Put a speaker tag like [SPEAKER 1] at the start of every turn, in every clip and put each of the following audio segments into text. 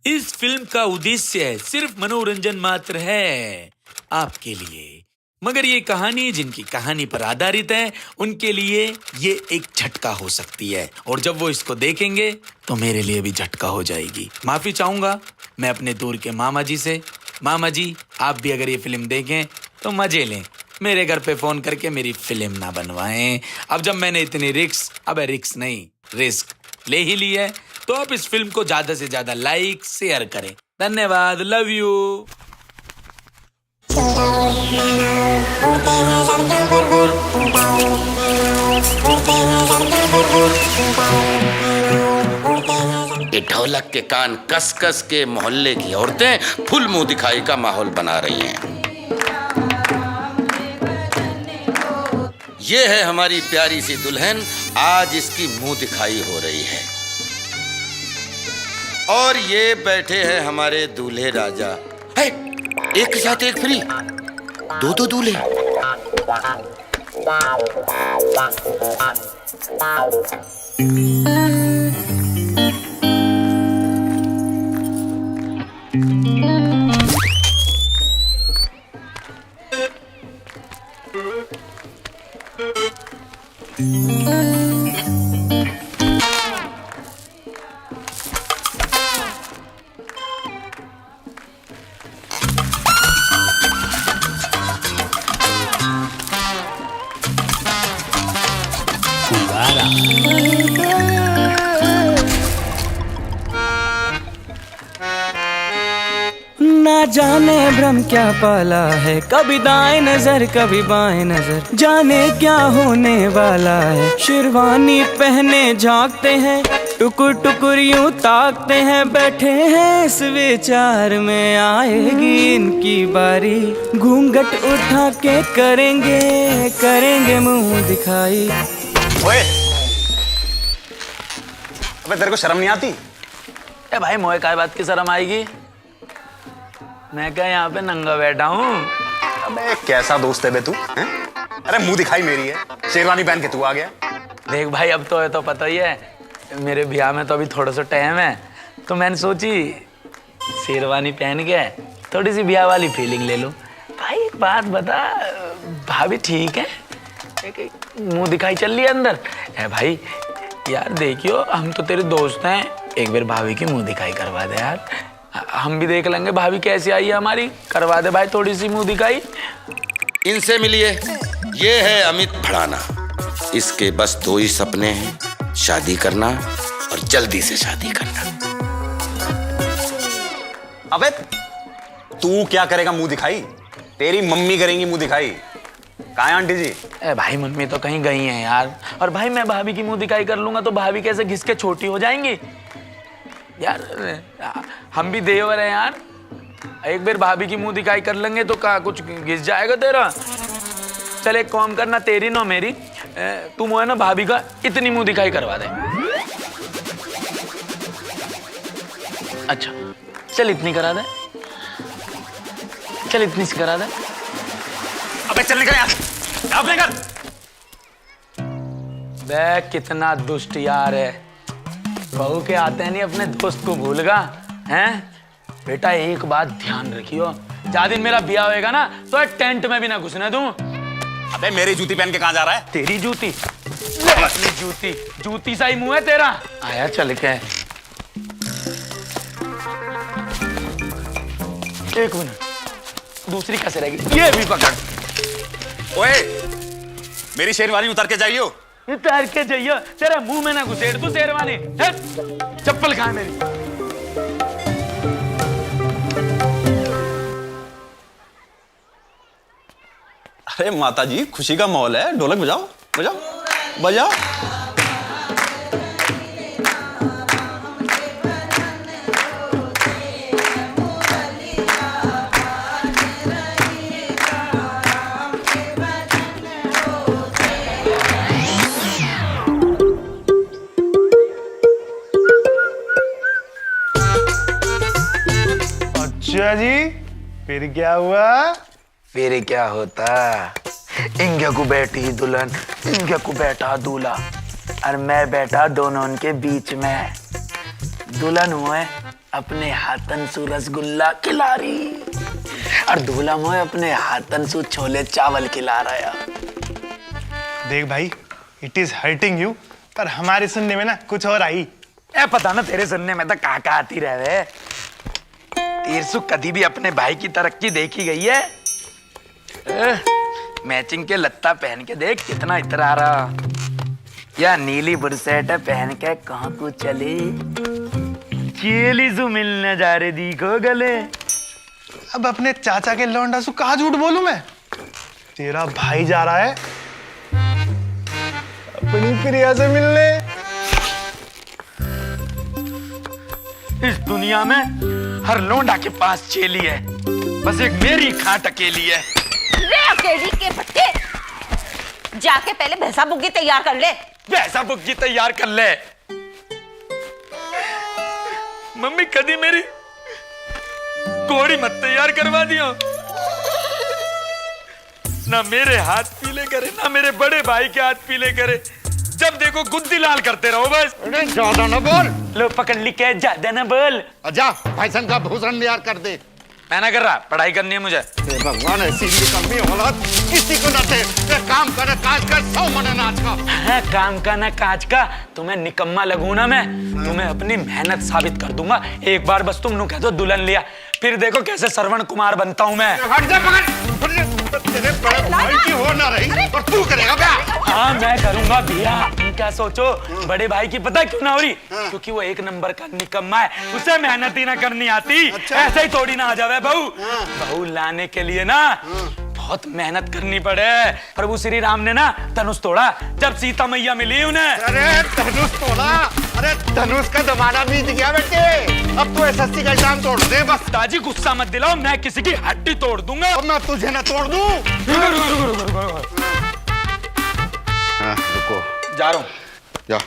[SPEAKER 1] इस फिल्म का उद्देश्य सिर्फ मनोरंजन मात्र है आपके लिए, मगर ये कहानी जिनकी कहानी पर आधारित है उनके लिए ये एक झटका हो सकती है, और जब वो इसको देखेंगे तो मेरे लिए भी झटका हो जाएगी। माफी चाहूंगा मैं अपने दूर के मामा जी से। मामा जी, आप भी अगर ये फिल्म देखें तो मजे लें, मेरे घर पे फोन करके मेरी फिल्म ना बनवाएं। अब जब मैंने इतनी रिस्क नहीं रिस्क ले ही ली है, तो आप इस फिल्म को ज्यादा से ज्यादा लाइक शेयर करें। धन्यवाद, लव यू।
[SPEAKER 2] ये ढोलक के कान कस कस के मोहल्ले की औरतें फुल मुंह दिखाई का माहौल बना रही हैं। ये है हमारी प्यारी सी दुल्हन, आज इसकी मुंह दिखाई हो रही है। और ये बैठे हैं हमारे दूल्हे राजा। है, एक के साथ एक फ्री, दो दूल्हे।
[SPEAKER 3] ना जाने भ्रम क्या पाला है, कभी दाएं नजर कभी बाएं नजर, जाने क्या होने वाला है। शेरवानी पहने झांकते हैं, टुकुर टुकुर यूं ताकते हैं, बैठे हैं इस विचार में आएगी इनकी बारी, घूंघट उठा के करेंगे मुंह दिखाई।
[SPEAKER 4] ओए, अबे तेरे को शर्म नहीं आती?
[SPEAKER 3] ए भाई, मोए काय बात की शर्म आएगी? मैं क्या यहाँ पे नंगा बैठा हूँ?
[SPEAKER 4] अबे कैसा दोस्त है बे तू? अरे मुंह दिखाई मेरी है, शेरवानी पहन के तू आ गया।
[SPEAKER 3] देख भाई, अब तो है तो पता ही है, मेरे ब्याह में तो अभी थोड़ा सा टाइम है, तो मैंने सोची शेरवानी पहन के थोड़ी सी ब्याह वाली फीलिंग ले लूं। भाई एक बात बता, भाभी ठीक है? मुंह दिखाई चल रही है अंदर? है भाई यार, देखियो हम तो तेरे दोस्त हैं, एक बार भाभी की मुंह दिखाई करवा दे यार, हम भी देख लेंगे भाभी कैसी आई है हमारी। करवा दे भाई थोड़ी सी मुंह दिखाई।
[SPEAKER 2] इनसे मिलिए, ये है अमित भड़ाना। इसके बस दो ही सपने हैं, शादी करना और जल्दी से शादी करना।
[SPEAKER 4] अबे तू क्या करेगा मुंह दिखाई? तेरी मम्मी करेंगी मुंह दिखाई। कहाँ है आंटी जी?
[SPEAKER 3] ए भाई, मम्मी तो कहीं गई हैं यार, और भाई मैं भाभी की मुंह दिखाई कर लूंगा तो भाभी कैसे घिस के छोटी हो जाएंगी यार। हम भी देवर हैं यार, एक बार भाभी की मुंह दिखाई कर लेंगे तो क्या कुछ घिस जाएगा तेरा? चल एक काम करना, तेरी ना मेरी, तू मुझे ना भाभी का इतनी मुंह दिखाई करवा दे। अच्छा चल इतनी करा दे, चल इतनी सी करा दे।
[SPEAKER 4] अबे चल निकल यार, अपने घर।
[SPEAKER 3] बे कितना दुष्ट यार है, बहू के आते नहीं अपने दोस्त को भूल गा हैं? बेटा एक बात ध्यान रखियो, जा दिन मेरा ब्याह होएगा ना तो टेंट में भी ना घुसने दूं।
[SPEAKER 4] अबे मेरी जूती पहन के कहाँ जा रहा है?
[SPEAKER 3] तेरी जूती? अपनी जूती, जूती सा ही मुंह है तेरा। आया चल के, एक मिनट, दूसरी कैसे रहेगी? ये भी पकड़।
[SPEAKER 4] ओए, मेरी शेरवानी उतार के जाइयो।
[SPEAKER 3] उतार के जाइयो? तेरा मुंह में ना घुसेड़ तू शेरवानी, चप्पल खाए मेरी।
[SPEAKER 4] अरे माता जी, खुशी का माहौल है, ढोलक बजाओ बजाओ बजाओ।
[SPEAKER 5] अच्छा जी, फिर क्या हुआ?
[SPEAKER 3] फिर क्या होता, इंगे को बैठी दुल्हन, इंगे को बैठा दूल्हा, और मैं बैठा दोनों उनके बीच में। दुल्हन हुए अपने हाथन सु रसगुल्ला खिला रही और दूल्हा मोए अपने हाथन सु छोले चावल खिला रहा।
[SPEAKER 5] देख भाई, इट इज हर्टिंग यू, पर हमारे सुनने में ना कुछ और आई।
[SPEAKER 3] ए पता ना तेरे सुनने में तो काका आती रहे। तीरसु कभी भी अपने भाई की तरक्की देखी गई है? मैचिंग के लत्ता पहन के देख कितना इतरा रहा, या नीली बुरसेट पहन के कहाँ को चले, चेली सु मिलने जा रहे दिखो गले।
[SPEAKER 5] अब अपने चाचा के लौंडा सु कहाँ झूठ बोलूं मैं? तेरा भाई जा रहा है अपनी प्रिया से मिलने।
[SPEAKER 3] इस दुनिया में हर लौंडा के पास चेली है, बस एक मेरी खाट अकेली है।
[SPEAKER 6] रे अकेली के बच्चे, जाके पहले भैंसा बुग्गी तैयार कर ले।
[SPEAKER 3] भैंसा बुग्गी तैयार कर ले। मम्मी कदी मेरी घोड़ी मत तैयार करवा दियो। ना मेरे हाथ पीले करे, ना मेरे बड़े भाई के हाथ पीले करे। जब देखो गुद्दी लाल करते रहो बस।
[SPEAKER 7] ज्यादा न बोल।
[SPEAKER 3] लो पकड़ ली के, ज्यादा न बोल।
[SPEAKER 7] जा भाईसन का भूषण तैयार कर दे।
[SPEAKER 3] मैं ना कर रहा, पढ़ाई करनी है मुझे।
[SPEAKER 7] भगवान ऐसी निकम्मी औलाद किसी को न दे। काम करे काज कर, 100 मने नाच का।
[SPEAKER 3] हाँ, काम का ना काज का। तुम्हें निकम्मा लगूं ना मैं, तुम्हें अपनी मेहनत साबित कर दूंगा। एक बार बस तुम कह दो दुल्हन लिया, फिर देखो कैसे श्रवण कुमार बनता हूं मैं।
[SPEAKER 7] हट जा पकड़। तेरे बड़े भाई की हो ना रही और तू करेगा क्या?
[SPEAKER 3] हाँ मैं करूंगा भैया, तुम क्या सोचो बड़े भाई की पता क्यों ना हो रही? क्योंकि वो एक नंबर का निकम्मा है, उसे मेहनत ही ना करनी आती। ऐसे ही थोड़ी ना आ जावे बहू। बहू लाने के लिए ना बहुत मेहनत करनी पड़े। प्रभु श्री राम ने ना धनुष तोड़ा जब सीता मैया मिली उन्हें।
[SPEAKER 7] अरे धनुष तोड़ा? अरे धनुष का जमाना बीत गया बेटे, अब तो एसएससी का एग्जाम तोड़ दे बस।
[SPEAKER 3] ताजी गुस्सा मत दिलाओ, मैं किसी की हड्डी तोड़ दूंगा।
[SPEAKER 7] अब मैं तुझे ना तोड़ दूं। रुको,
[SPEAKER 3] जा रहा हूँ।
[SPEAKER 7] जा।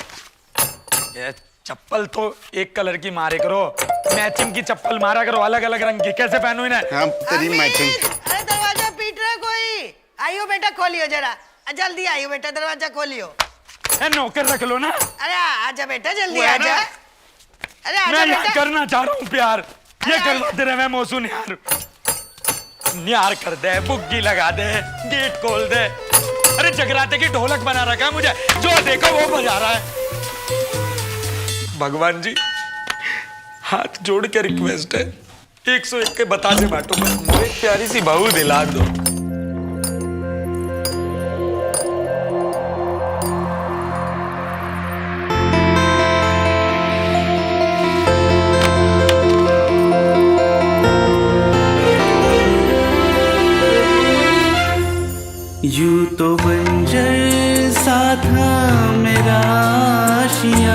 [SPEAKER 3] ये चप्पल तो एक कलर की मारे करो, मैचिंग की चप्पल मारा करो, अलग अलग रंग की। कैसे पहनूं इन्हें?
[SPEAKER 7] हाँ, तेरी मैचिंग।
[SPEAKER 8] अरे दरवाजा पीट रहा है कोई। आइयो बेटा खोलियो जरा, जल्दी आइयो बेटा, दरवाजा खोलियो।
[SPEAKER 3] नौकर रख लो ना।
[SPEAKER 8] अरे आजा बेटा जल्दी
[SPEAKER 7] वो है
[SPEAKER 8] आजा।
[SPEAKER 7] ना?
[SPEAKER 8] अरे आजा
[SPEAKER 3] मैं यहाँ
[SPEAKER 8] बेटा।
[SPEAKER 3] करना चाह रहा हूँ प्यार, ये
[SPEAKER 8] अरे
[SPEAKER 3] करवाते रहे। मैं मौसू निहार कर दे, बुग्गी लगा दे, गेट खोल दे। अरे जगराते की ढोलक बना रखा है मुझे, जो देखो वो बजा रहा है। भगवान जी हाथ जोड़ के रिक्वेस्ट है, 101 के बतासे बांटो, बस मुझे प्यारी सी बहू दिला दो।
[SPEAKER 9] यूं तो बंजर सा था मेरा आशिया,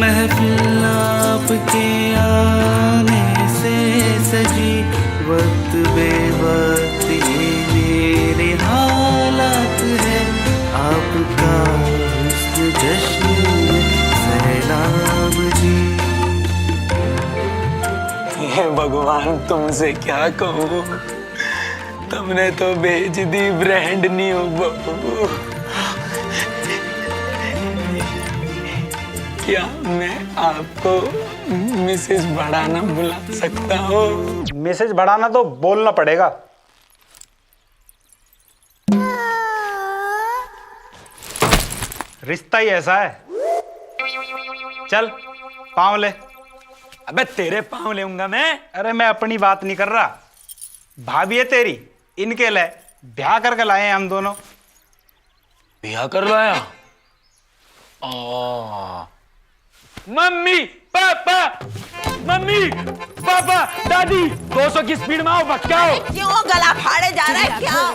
[SPEAKER 9] महफिल आपके आने से सजी। वक्त बेवक्त ये मेरे हालात है, आपका हुस्न जश्न सैलाब जी।
[SPEAKER 3] हे भगवान तुमसे क्या कहूँ, तुमने तो भेज दी ब्रांड न्यू बहू। क्या मैं आपको मिसेस बढ़ाना बुला सकता हूँ?
[SPEAKER 5] मैसेज बढ़ाना तो बोलना पड़ेगा। रिश्ता ही ऐसा है। चल पाँव ले।
[SPEAKER 3] अबे तेरे पाँव लेऊंगा मैं।
[SPEAKER 5] अरे मैं अपनी बात नहीं कर रहा, भाभी है तेरी, इनके लिए ब्याह करके लाए हैं हम दोनों।
[SPEAKER 3] ब्याह कर लाया? मम्मी पापा, मम्मी पापा दादी 200 की स्पीड में आओ, भटकाओ।
[SPEAKER 6] क्यों गला फाड़े जा रहा है क्या?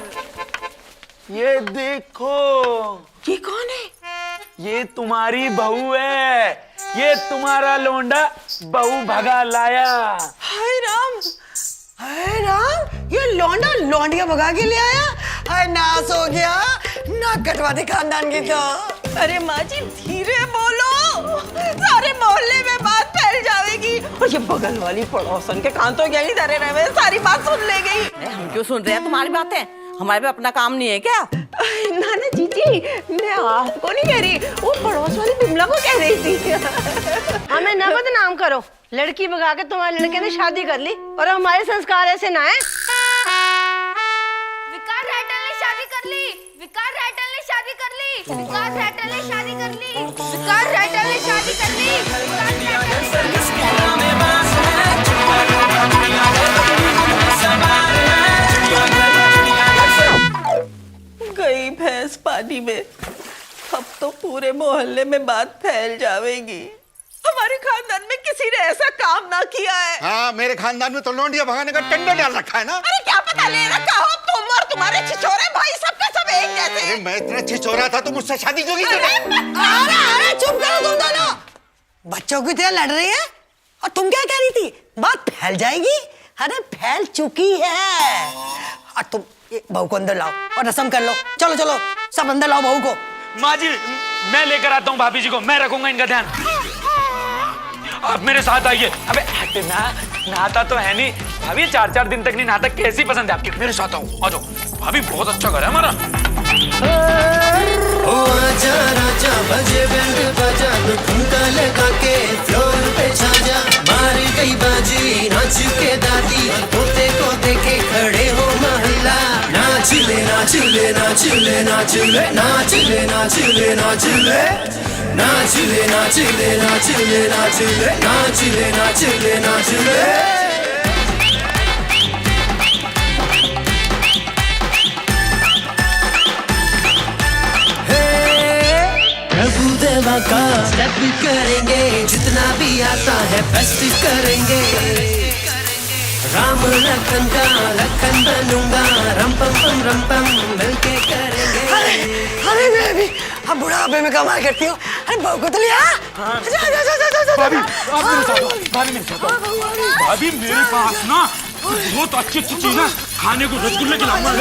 [SPEAKER 3] ये देखो,
[SPEAKER 6] ये कौन है?
[SPEAKER 3] ये तुम्हारी बहू है, ये तुम्हारा लौंडा बहू भगा लाया।
[SPEAKER 8] हाय राम, हाय राम, ये लौंडा लौंडिया भगा के ले आया। हाय नास हो गया, नाक कटवा दे खानदान की तो।
[SPEAKER 6] अरे माँ जी धीरे बोलो, सारे मोहल्ले में बात फैल जाएगी। और ये बगल वाली पड़ोसन के कान तो यही धरे रहे, सारी बात सुन ले गई। हम क्यों सुन रहे हैं तुम्हारी बातें? हमारे पे अपना काम नहीं है क्या?
[SPEAKER 8] ना ना जीजा
[SPEAKER 6] जी मैं आपको नहीं कह रही, वो पड़ोस वाली बिमला को कह रही थी।
[SPEAKER 10] हमें न बदनाम करो, लड़की भगा के तुम्हारे लड़के ने शादी कर ली और हमारे संस्कार ऐसे ना है।
[SPEAKER 11] विकास रैटल ने शादी कर ली, विकास रैटल ने शादी कर ली, विकास रैटल ने शादी कर ली, विकास रैटल ने शादी कर ली,
[SPEAKER 6] गई भैंस पानी में, अब तो पूरे मोहल्ले में बात फैल जाएगी। हमारे खानदान में किसी ने ऐसा काम ना किया है।
[SPEAKER 7] हाँ, मेरे खानदान में तो लौंडिया भगाने का टेंडर डाल रखा है ना।
[SPEAKER 6] अरे क्या पता ले रखा हो तुम और तुम्हारे छिछोरे भाई, सबके सब एक जैसे।
[SPEAKER 7] अरे मैं इतना छिछोरा था तो मुझसे शादी क्यों की तूने?
[SPEAKER 8] अरे चुप करो तुम दोनों। बच्चों की तरह लड़ रही है और तुम क्या कह रही थी? बात फैल जाएगी। अरे फैल चुकी है। और तुम बहू को अंदर लाओ और रस्म कर लो। चलो चलो सब अंदर लाओ बहू को।
[SPEAKER 1] माँ जी मैं लेकर आता हूँ भाभी जी को, मैं रखूंगा इनका ध्यान। आप मेरे साथ आइए। अबे नहाता तो है नहीं भाभी, 4-4 दिन तक नहीं नहाता। कैसी पसंद है आपकी? मेरे साथ आओ, आ जाओ भाभी, बहुत अच्छा घर है हमारा।
[SPEAKER 9] ओ आजा राजा बजे बैंड बजा, तो ठुमका लगा के फ्लोर पे छा जा। मार गई बाजी नाच के दादी, पोते को देखे खड़े हो महल्ला। नाच ले नाच ले नाच ले नाच ले नाच ले नाच ले नाच ले नाच ले नाच ले नाच ले नाच ले नाच ले नाच ले नाच ले। प्रभु देवा का स्टेप करेंगे, जितना भी आता है बेस्ट करेंगे। राम लखन का लखन बनूंगा, रम पम मिलके करेंगे।
[SPEAKER 8] अरे मैं भी अब बुढ़ापे में कमाई करती हूँ। अरे बहू को तो लिया।
[SPEAKER 1] भाभी आप मेरे साथ आओ, भाभी मेरे साथ आओ। भाभी मेरे पास ना बहुत अच्छी अच्छी चीज है खाने को, रसगुल्ले खिलाऊंगा।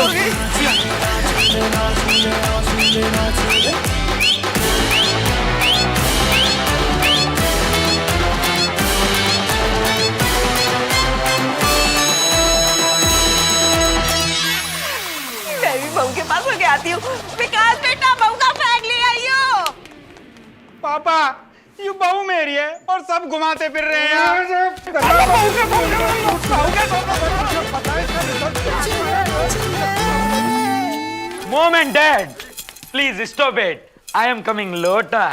[SPEAKER 6] मैं भी बहू के पास होके आती हूँ। विकास बेटा बहू का बैग ले आइयो।
[SPEAKER 5] पापा ये बहू मेरी है और सब घुमाते फिर रहे हैं।
[SPEAKER 1] Mom and dad please stop it, I am coming लोटा।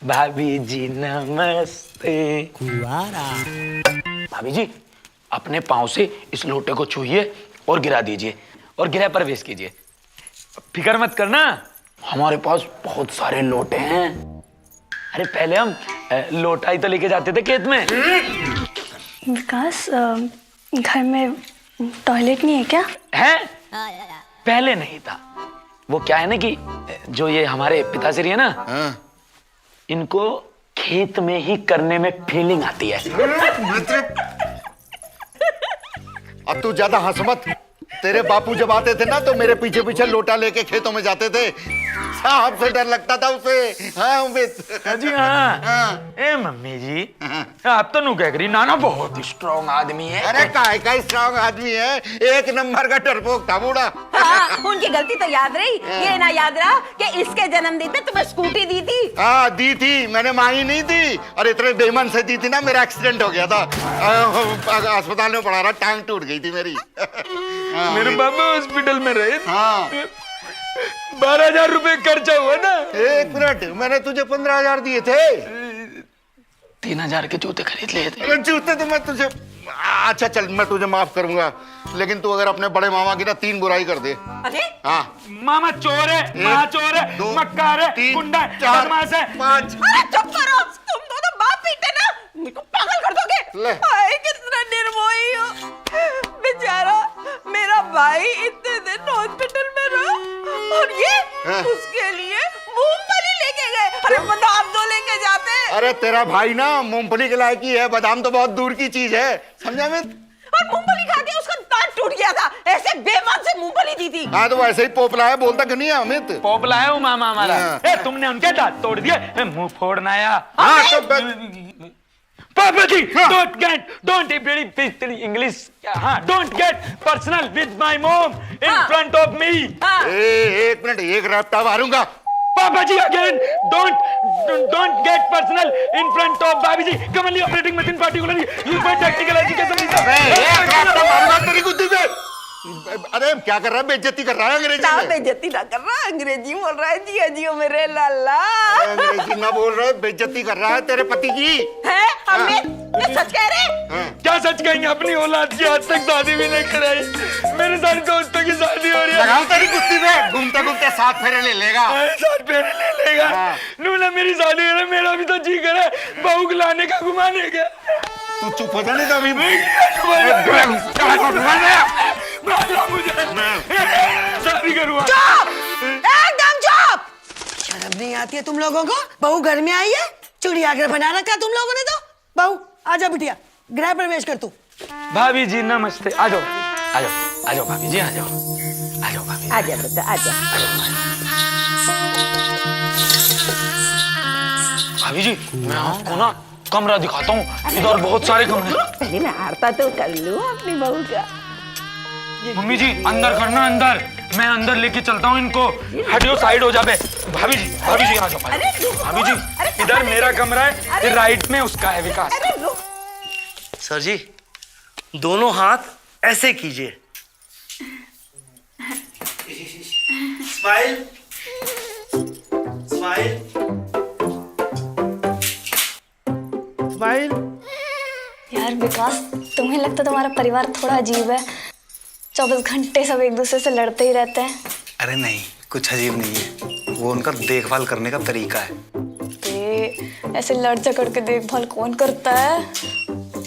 [SPEAKER 1] भाभी जी नमस्ते। भाभी जी अपने पाँव से इस लोटे को छूइए और गिरा दीजिए और गृह प्रवेश कीजिए। फिक्र मत करना, हमारे पास बहुत सारे लोटे हैं। अरे पहले हम लोटा ही तो लेके जाते थे खेत में।
[SPEAKER 11] विकास घर में टॉयलेट नहीं है क्या?
[SPEAKER 1] है पहले नहीं था। वो क्या है ना कि जो ये हमारे पिताश्री है ना, इनको खेत में ही करने में फीलिंग आती है।
[SPEAKER 7] अब तू ज्यादा हंस मत। तेरे बापू जब आते थे ना तो मेरे पीछे पीछे लोटा लेके खेतों में जाते थे। सांप से डर लगता था उसे। हाँ अमित
[SPEAKER 1] जी हाँ। ए मम्मी जी आप तो नू कह रही नाना बहुत स्ट्रॉन्ग आदमी है।
[SPEAKER 7] अरे काय का स्ट्रॉन्ग आदमी है, एक नंबर का डरपोक था बूढ़ा।
[SPEAKER 6] हाँ, उनकी गलती तो याद रही, ये ना याद रहा कि इसके जन्मदिन पे तुम्हें स्कूटी दी थी।
[SPEAKER 7] हाँ दी थी, मैंने मांगी नहीं थी और इतने बेमन से दी थी ना, मेरा एक्सीडेंट हो गया था। अस्पताल में पड़ा रहा, टांग टूट गई थी मेरी।
[SPEAKER 1] मेरे पापा हॉस्पिटल में रहे।
[SPEAKER 7] हाँ
[SPEAKER 1] 12,000 रुपए खर्चा हुआ ना।
[SPEAKER 7] एक मिनट, मैंने तुझे 15,000 दिए थे।
[SPEAKER 1] 3,000 के जूते खरीद लिए थे।
[SPEAKER 7] अरे जूते तो मैं तुझे, अच्छा चल मैं तुझे माफ करूंगा, लेकिन तू अगर अपने बड़े मामा की ना 3 बुराई कर दे।
[SPEAKER 6] अरे
[SPEAKER 7] हाँ
[SPEAKER 1] मामा चोर है, माँ चोर है, मक्कार है, गुंडा है, बदमाश है।
[SPEAKER 7] 5
[SPEAKER 6] अरे चुप करो, तुम दोनों बाप पीटे ना, मेरे को पागल कर दोगे।
[SPEAKER 7] ले।
[SPEAKER 6] हाय कितना निर्मोही हो बेचारा, मेरा भाई इतने दिन हॉस्पिटल में रहा और ये उसके लिए मूंगफली लेके गए। अरे बादाम तो लेके जाते।
[SPEAKER 7] अरे तेरा भाई ना मूंगफली के लायक ही है, बादाम तो बहुत दूर की चीज है, समझा मैं।
[SPEAKER 6] और मूंगफली खा के उसका दांत टूट गया था, ऐसे बेमान से मूंगफली दी थी।
[SPEAKER 7] हाँ तो वैसे ही पोपला है, बोलता क्यों नहीं है अमित?
[SPEAKER 1] पोपला है वो मामा हमारा। ए, तुमने उनके दांत तोड़ दिए, मुंह फोड़ना आया।
[SPEAKER 7] हाँ तो
[SPEAKER 1] पापा जी don't English, हाँ don't get personal with my mom in front of me।
[SPEAKER 7] एक मिनट, एक रफ्ता मारूंगा।
[SPEAKER 1] पापा जी again don't get personal in front of भाभी जी कमली operating machine particularly use by technical education
[SPEAKER 7] तेरी गुद्दी पे। अरे क्या कर रहा है, बेइज्जती कर रहा है अंग्रेजी
[SPEAKER 6] ना
[SPEAKER 7] में।
[SPEAKER 6] बेइज्जती ना कर रहा, अंग्रेजी बोल रहा है। जियो जियो मेरे लाला।
[SPEAKER 7] अंग्रेजी ना बोल रहा है, बेइज्जती कर रहा है तेरे पति की।
[SPEAKER 6] है हमें ये सच कह रहे?
[SPEAKER 1] क्या सच कहेंगे, अपनी औलाद की आज तक शादी भी नहीं कराई, मेरे सारे दोस्तों की शादी हो रही है।
[SPEAKER 7] लगाओ तेरी गुत्ती पे, घूमते घूमते 7 फेरे ले लेगा।
[SPEAKER 1] 7 फेरे ले लेगा। नूना मेरी शादी है, मेरा भी तो जी करे बहू को लाने का घुमाने का।
[SPEAKER 7] तू चुप हो जाने तो अभी
[SPEAKER 1] शादी करूँगा।
[SPEAKER 8] एकदम चुप। शर्म नहीं आती है तुम लोगों को? बहू घर में आई है, चिड़ियाघर बना रखा तुम लोगों ने तो। बहू आजा बिटिया, गृह प्रवेश कर तू।
[SPEAKER 3] भाभी जी नमस्ते, आ जाओ आ जाओ आ जाओ भाभी जी, आ जाओ आ जाओ भाभी।
[SPEAKER 6] आजा बेटा आजा।
[SPEAKER 3] भाभी जी मैं आपको ना कमरा दिखाता हूँ, इधर बहुत सारे कमरे।
[SPEAKER 6] पहले मैं आरता तो कर लूं अपनी बहू का।
[SPEAKER 3] मम्मी जी अंदर करना, अंदर मैं अंदर लेके चलता हूँ इनको। हटियो, साइड हो जाबे। भाभी जी आ जाओ भाभी जी, इधर मेरा कमरा है, फिर राइट में उसका है विकास।
[SPEAKER 9] सर जी दोनों हाथ ऐसे कीजिए, स्माइल स्माइल स्माइल।
[SPEAKER 11] यार विकास, तुम्हें लगता तुम्हारा परिवार थोड़ा अजीब है? 24 घंटे सब एक दूसरे से लड़ते ही रहते हैं।
[SPEAKER 4] अरे नहीं, कुछ अजीब नहीं है, वो उनका देखभाल करने का तरीका है।
[SPEAKER 11] ऐसे लड़ झगड़ के देखभाल कौन करता है?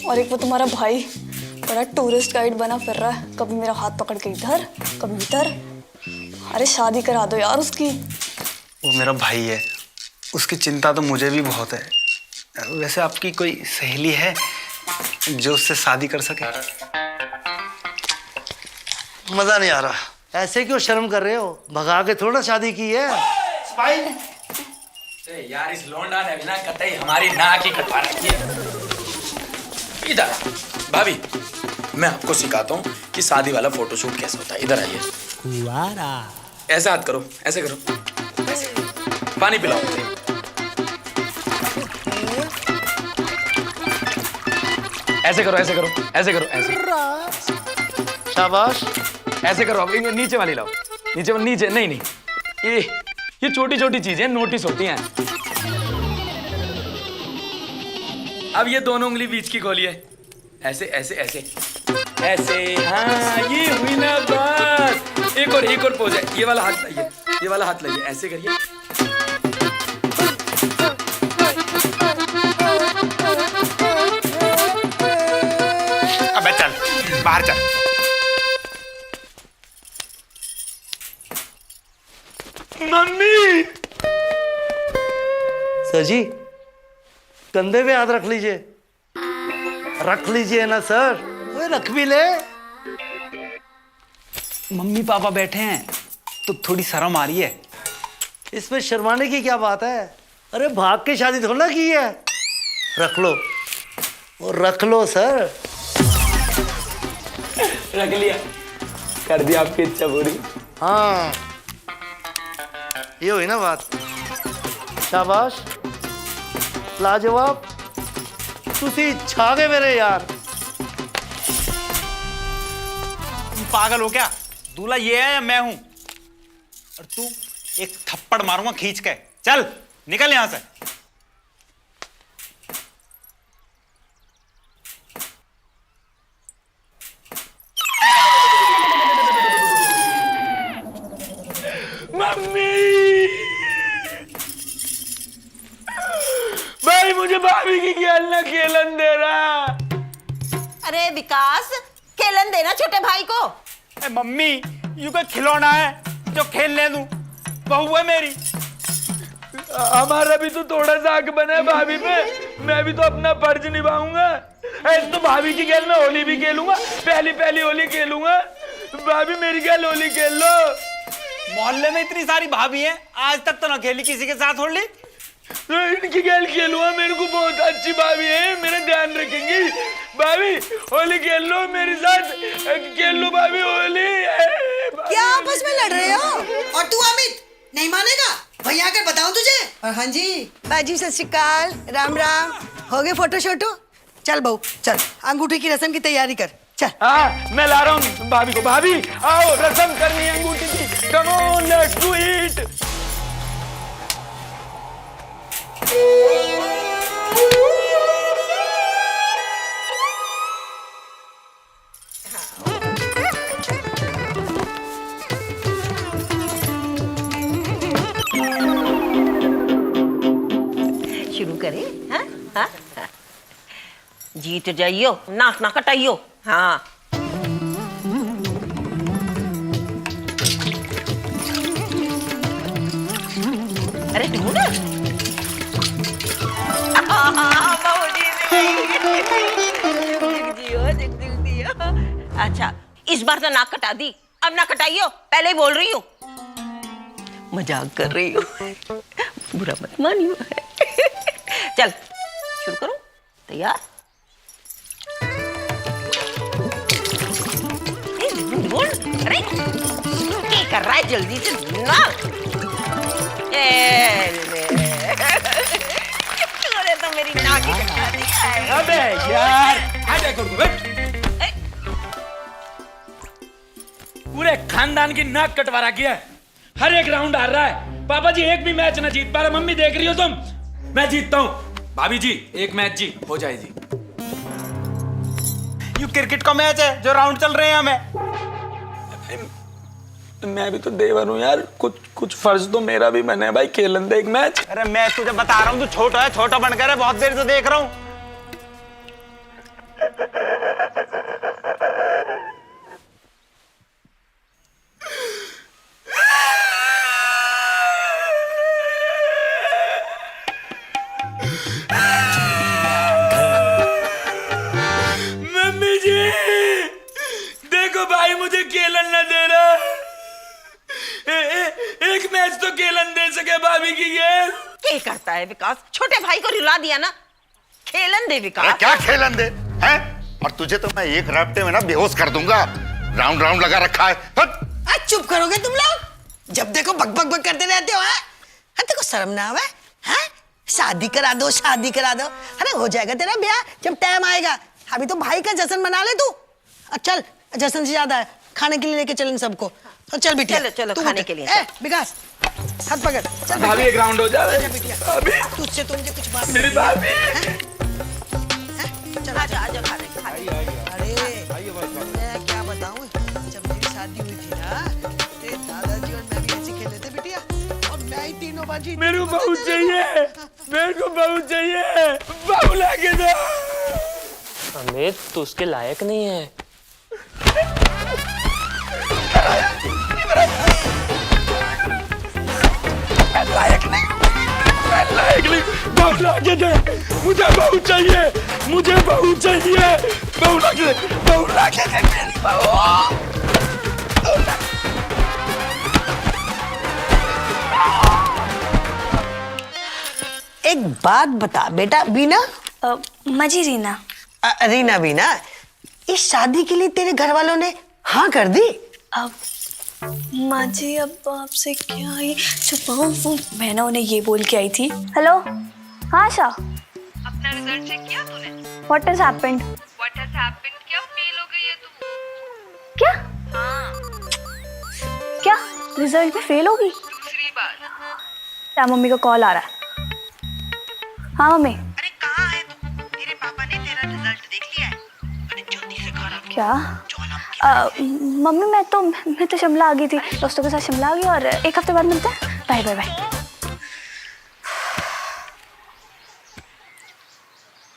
[SPEAKER 11] और एक वो तुम्हारा भाई बड़ा टूरिस्ट गाइड बना फिर रहा है, कभी मेरा हाथ पकड़ के इधर कभी इधर। अरे शादी करा दो यार उसकी।
[SPEAKER 4] वो मेरा भाई है, उसकी चिंता तो मुझे भी बहुत है। वैसे आपकी कोई सहेली है जो उससे शादी कर सके?
[SPEAKER 9] मजा नहीं आ रहा, ऐसे क्यों शर्म कर रहे हो? भगा के थोड़ा शादी की है। स्माइल।
[SPEAKER 1] यार इस लौंडा ने बिना कतई हमारी नाक ही कटवा रखी है। इधर भाभी, मैं आपको सिखाता हूँ कि शादी वाला फोटोशूट कैसे होता है। इधर आइए, ऐसे हाथ करो, ऐसे करो, ऐसे। पानी पिलाओ मुझे। ऐसे करो ऐसे करो ऐसे करो ऐसे।
[SPEAKER 9] शाबाश।
[SPEAKER 3] ऐसे करो, अब नीचे वाली लाओ, नीचे नीचे नहीं नहीं, ये छोटी छोटी चीजें नोटिस होती हैं। अब ये दोनों उंगली बीच की खोलिए, ऐसे ऐसे ऐसे ऐसे। हाँ ये हुई ना बात। एक और पोज है, ये वाला हाथ लाइए, ये वाला हाथ लाइए, ऐसे करिए।
[SPEAKER 5] अबे चल बाहर चल।
[SPEAKER 3] मम्मी।
[SPEAKER 9] सर जी कंधे पे हाथ रख लीजिए, रख लीजिए ना सर, वो रख भी ले।
[SPEAKER 4] मम्मी पापा बैठे हैं तो थोड़ी शर्म आ रही है।
[SPEAKER 9] इसमें शर्माने की क्या बात है? अरे भाग के शादी थोड़ा ना की है। रख लो, वो रख लो सर।
[SPEAKER 3] रख लिया, कर दिया आपकी इच्छा पूरी।
[SPEAKER 9] हाँ ये हुई ना बात। शाबाश, लाजवाब, तुसी छा गए मेरे यार।
[SPEAKER 5] तुम पागल हो क्या? दूल्हा ये है या मैं हूं? और तू, एक थप्पड़ मारूंगा खींच के। चल निकल यहां से।
[SPEAKER 3] मम्मी, भाई मुझे भाभी की खेलना खेलन दे रहा।
[SPEAKER 6] अरे विकास, खेलन देना छोटे भाई को।
[SPEAKER 5] ए मम्मी, यू का खिलौना है जो खेलने दूं? बहू है मेरी।
[SPEAKER 3] हमारा भी तो थोड़ा सा हक बना है भाभी पे, मैं भी तो अपना फर्ज निभाऊंगा। ऐसे तो भाभी की खेल में होली भी खेलूंगा, पहली होली खेलूंगा। भाभी मेरी खेल होली खेल लो।
[SPEAKER 5] मोहल्ले में इतनी सारी भाभी हैं, आज तक तो ना खेली किसी के साथ होली।
[SPEAKER 3] तो इनकी खेल खेलूंगा, मेरे को बहुत अच्छी भाभी है, मेरा ध्यान रखेंगी। भाभी होली खेल लो मेरे साथ, खेल लो भाभी होली।
[SPEAKER 8] क्या आपस में लड़ रहे हो? और तू अमित नहीं मानेगा? भैया आकर बताऊं तुझे। और हाँ जी बाजी, सत श्री अकाल, राम राम। हो गए फोटो शोटो? चल बहू चल, अंगूठी की रस्म की तैयारी कर, चल।
[SPEAKER 3] हाँ मैं ला रहा हूँ भाभी को। भाभी आओ, रस्म करनी है अंगूठी की। Come on, let's do it.
[SPEAKER 6] शुरू करें? हाँ हाँ हाँ। जीत जाइयो, नाक ना कटाइयो। हाँ अरे ढूंढ। अच्छा इस बार तो नाक कटा दी, अब ना कटाइयो, पहले ही बोल रही हूँ। मजाक कर रही हूँ, बुरा मत मानियो। चल शुरू करो, तैयार? बोल, अरे क्या कर रहा है, जल्दी से ना। तूने तो मेरी नाक ही कटा दी है।
[SPEAKER 3] अबे यार, आजा कर बैठ। पूरे खानदान की नाक कटवा रखी है, हर एक राउंड हार रहा है। पापा जी एक भी मैच ना जीत पा रहे। मम्मी देख रही हो तुम, मैं जीतता हूँ। भाभी जी एक मैच जी हो जाए जी।
[SPEAKER 5] ये क्रिकेट का मैच है जो राउंड चल रहे हैं हमें।
[SPEAKER 3] मैं भी तो देवर हूँ यार, कुछ फर्ज तो मेरा भी बने भाई। खेलन दे एक मैच।
[SPEAKER 5] अरे मैं तुझे बता रहा हूँ, तू छोटा है, छोटा बनकर है, बहुत देर से देख रहा हूँ।
[SPEAKER 3] मम्मी जी देखो भाई मुझे खेलन ना दे रहा। एक मैच तो खेलन दे सके भाभी की गेल।
[SPEAKER 6] क्या करता है विकास, छोटे भाई को रुला दिया ना। खेलन दे विकास।
[SPEAKER 7] अरे क्या खेलन दे हैं? और तुझे तो मैं एक रैप्टे में ना बेहोश कर दूंगा। राउंड राउंड लगा रखा है।
[SPEAKER 8] आज चुप करोगे तुम लोग? जब देखो बक बक बक करते रहते हो। हाँ तेरे को शर्म ना आवे? हाँ शादी करा दो, शादी करा दो। अरे हो जाएगा तेरा ब्याह जब टाइम आएगा। अभी तो भाई का जश्न मना ले तू। चल जश्न से ज्यादा है, खाने के लिए लेके चल इन सबको। तो चल बिटिया,
[SPEAKER 6] चलो चलो
[SPEAKER 8] तू
[SPEAKER 6] खाने
[SPEAKER 8] उठ।
[SPEAKER 6] के लिए।
[SPEAKER 8] विकास हाथ पकड़, चल
[SPEAKER 3] भाभी एक राउंड हो जाए।
[SPEAKER 8] तुझसे तो मुझे कुछ बात
[SPEAKER 3] मेरी भाभी।
[SPEAKER 8] चल आजा आजा खाने। अरे मैं क्या बताऊं, जब मेरी शादी हुई थी ना, तेरे दादाजी और मैं भी ऐसे खेले थे बिटिया, और मैं ही तीनों बाजी।
[SPEAKER 3] मेरे को बहू चाहिए, मेरे को बहू चाहिए, बहू लाके दो।
[SPEAKER 12] अमित तू उसके लायक नहीं है।
[SPEAKER 3] लायक नहीं, बहू लाके दे। मुझे बहू चाहिए, मुझे बहू चाहिए। बहू लाके दे, बहू लाके दे मेरी बहू।
[SPEAKER 8] एक बात बता बेटा बीना।
[SPEAKER 11] मजी रीना।
[SPEAKER 8] रीना बीना, इस शादी के लिए तेरे घर वालों ने हाँ कर दी?
[SPEAKER 11] अब माँ जी अब आपसे क्या ही छुपाऊं, वो मैं ना उन्हें ये बोल के आई थी। हेलो हाँ आशा,
[SPEAKER 13] अपना रिजल्ट चेक किया तूने?
[SPEAKER 11] What has happened?
[SPEAKER 13] What has happened? क्या फेल हो गई है तू?
[SPEAKER 11] क्या?
[SPEAKER 13] हाँ
[SPEAKER 11] क्या रिजल्ट में फेल होगी?
[SPEAKER 13] दूसरी बार।
[SPEAKER 11] क्या मम्मी का कॉल आ रहा है। हाँ मम्मी।
[SPEAKER 13] अरे कहाँ है तू? तेरे पापा ने तेरा रिजल्ट देख लिया है। अरे जल्दी से घर आ।
[SPEAKER 11] क्या? मम्मी मैं तो शिमला आ गई थी, दोस्तों के साथ शिमला आ गई, और एक हफ्ते बाद मिलते हैं। Bye bye bye.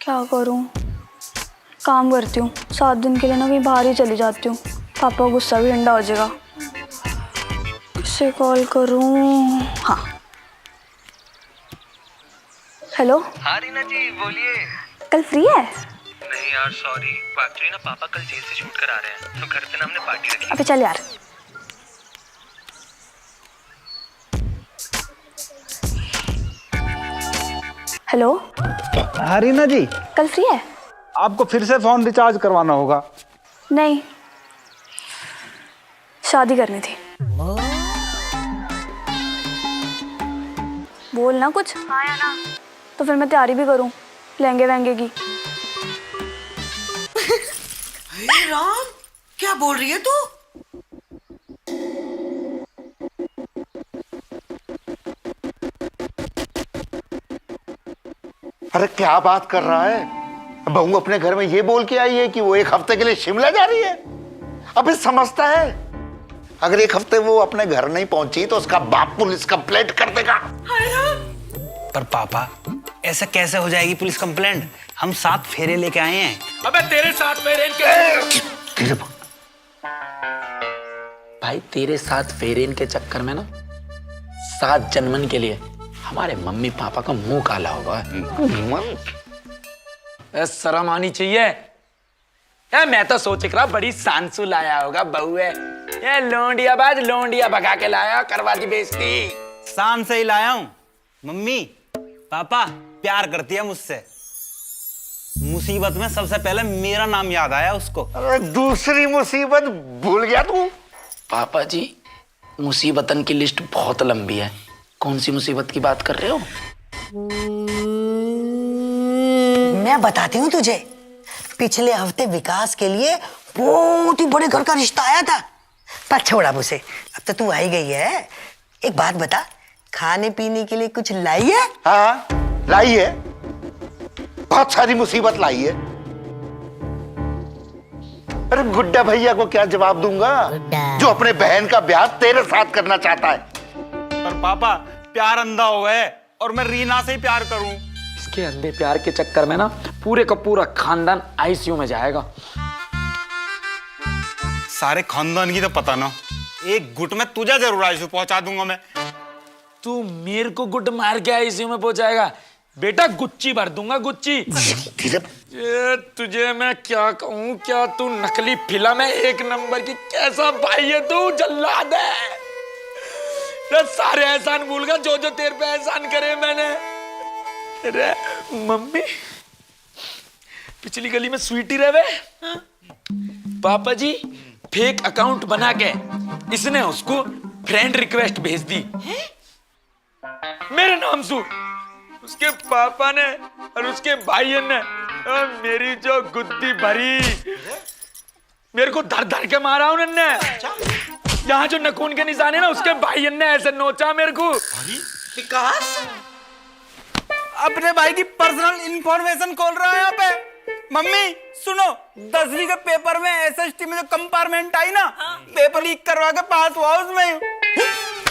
[SPEAKER 11] क्या करूं, काम करती हूँ, 7 दिन के लिए ना कहीं बाहर ही चली जाती हूँ। पापा का गुस्सा भी ठंडा हो जाएगा। किससे कॉल करूं? हाँ हेलो।
[SPEAKER 12] हाँ रीना जी बोलिए।
[SPEAKER 11] कल फ्री है?
[SPEAKER 12] नहीं यार सॉरी, एक्चुअली ना पापा कल जेल से शूट कर आ रहे हैं, तो घर पे ना हमने पार्टी रखी।
[SPEAKER 11] अबे चल यार। हेलो।
[SPEAKER 4] हाँ रीना जी,
[SPEAKER 11] कल फ्री है?
[SPEAKER 4] आपको फिर से फोन रिचार्ज करवाना होगा।
[SPEAKER 11] नहीं, शादी करनी थी। बोल ना कुछ। हाँ या ना? तो फिर मैं तैयारी भी करूं लहंगे वहंगे की।
[SPEAKER 8] हे राम, क्या बोल रही है तू?
[SPEAKER 7] अरे क्या बात कर रहा है? बहू अपने घर में ये बोल के आई है कि वो 1 हफ्ते के लिए शिमला जा रही है। अबे समझता है, अगर 1 हफ्ते वो अपने घर नहीं पहुंची तो उसका बाप पुलिस कंप्लेंट कर देगा।
[SPEAKER 4] पर पापा, ऐसा कैसे हो जाएगी पुलिस कंप्लेंट? हम 7 फेरे लेके आए हैं।
[SPEAKER 1] अबे तेरे 7 फेरे के
[SPEAKER 3] भाई तेरे 7 फेरे के चक्कर में ना 7 जन्मन के लिए हमारे मम्मी पापा का मुंह काला होगा। शर्म आनी चाहिए। मैं तो सोच रहा बड़ी सांसू लाया होगा बहू है। ये लोंडियाबाज लोंडिया भगा के लाया, करवा दी बेइज्जती।
[SPEAKER 5] शान से ही लाया हूं। मम्मी पापा प्यार करती है मुझसे। मुसीबत में सबसे पहले मेरा नाम याद आया उसको।
[SPEAKER 7] अरे दूसरी मुसीबत भूल गया तू?
[SPEAKER 3] पापा जी, मुसीबतन की लिस्ट बहुत लंबी है। कौन सी मुसीबत की बात कर रहे हो?
[SPEAKER 8] मैं बताती हूँ तुझे। पिछले हफ्ते विकास के लिए बहुत ही बड़े घर का रिश्ता आया था, पर छोड़ा उसे। अब तो तू आई गई है। एक बात बता, खाने पीने के लिए कुछ लाई है?
[SPEAKER 7] हाँ लाई है, बहुत सारी मुसीबत लाई है। अरे गुड्डा भैया को क्या जवाब दूंगा जो अपने बहन का ब्याह तेरे साथ करना चाहता है।
[SPEAKER 5] पर पापा प्यार अंधा हो गए और मैं रीना से ही प्यार करूं।
[SPEAKER 3] इसके अंधे प्यार के चक्कर में ना पूरे का पूरा खानदान आईसीयू में जाएगा।
[SPEAKER 5] सारे खानदान की तो पता ना, एक गुट में तुझे जरूर आईसीयू पहुंचा दूंगा मैं।
[SPEAKER 1] तू मेरे को गुट मार के आईसीयू में पहुंचाएगा? बेटा गुच्ची भर दूंगा, गुच्ची। ये तुझे मैं क्या कहूँ, क्या तू नकली फिल्म है 1 नंबर की। कैसा भाई है तू, जल्लाद है। सारे एहसान भूल गया जो जो तेरे पे एहसान करे मैंने। अरे मम्मी, पिछली गली में स्वीटी रहे। पापा जी फेक अकाउंट बना के इसने उसको फ्रेंड रिक्वेस्ट भेज दी मेरे नाम से। उसके पापा ने और उसके भाई ने मेरी जो गुद्दी भरी, मेरे को धर धर के मारा उन्होंने। यहाँ जो नखून के निशान है ना, उसके भाई ने ऐसे नोचा मेरे को।
[SPEAKER 8] विकास
[SPEAKER 5] अपने भाई की पर्सनल इंफॉर्मेशन खोल रहा है यहाँ पे। मम्मी सुनो, 10वीं के पेपर में एसएसटी में जो कंपार्टमेंट आई ना, पेपर लीक करवा के पास हुआ उसमें।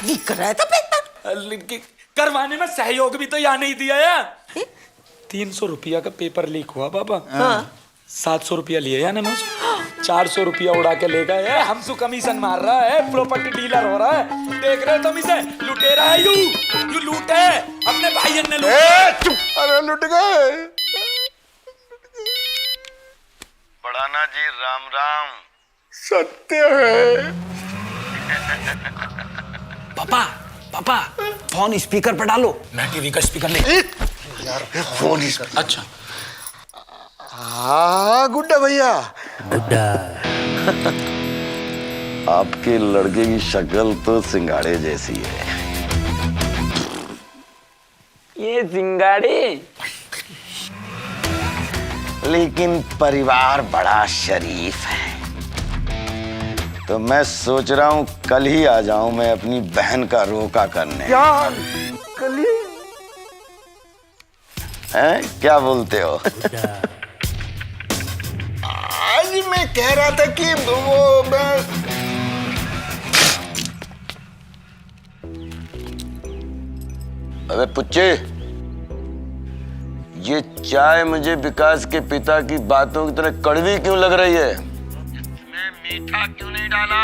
[SPEAKER 8] लीक कर रहा था पेपर?
[SPEAKER 1] करवाने में सहयोग भी तो यहाँ नहीं दिया है। 300 रुपया का पेपर लीक हुआ पापा। 700 रुपया लिए यानी 400 रुपया उड़ा के ले गए। हमसे कमीशन मार रहा है, प्रॉपर्टी डीलर हो रहा है। देख रहे हो तुम इसे, लुटेरा है यू लूट है। अपने भाई ने लूट।
[SPEAKER 7] चुप। अरे लुट गए।
[SPEAKER 2] बढ़ाना जी राम राम।
[SPEAKER 7] सत्य है।
[SPEAKER 4] पापा पापा फोन स्पीकर पर डालो।
[SPEAKER 1] मैं टीवी का स्पीकर ले।
[SPEAKER 7] यार फोन इस।
[SPEAKER 1] अच्छा
[SPEAKER 7] हाँ गुड्डा भैया।
[SPEAKER 2] आपके लड़के की शक्ल तो सिंगाड़े जैसी है।
[SPEAKER 3] ये सिंगाड़ी,
[SPEAKER 2] लेकिन परिवार बड़ा शरीफ है। तो मैं सोच रहा हूँ कल ही आ जाऊं मैं अपनी बहन का रोका करने।
[SPEAKER 7] यार कल ही
[SPEAKER 2] हैं? क्या बोलते हो?
[SPEAKER 7] आज मैं कह रहा था कि वो
[SPEAKER 2] अबे पुच्चे, ये चाय मुझे विकास के पिता की बातों की तरह कड़वी क्यों लग रही है? इसमें मीठा क्यों नहीं डाला?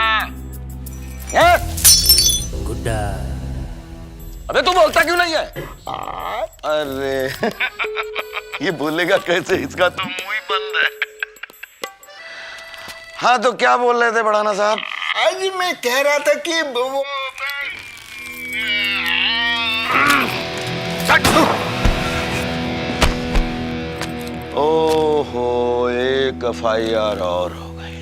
[SPEAKER 2] गुड्डा। अबे तू बोलता क्यों नहीं है? अरे ये बोलेगा कैसे, इसका तो मुंह ही बंद है। हाँ तो क्या बोल रहे थे बढ़ाना साहब?
[SPEAKER 7] आज मैं कह रहा था कि वो
[SPEAKER 2] ओहो, एक FIR और हो गई।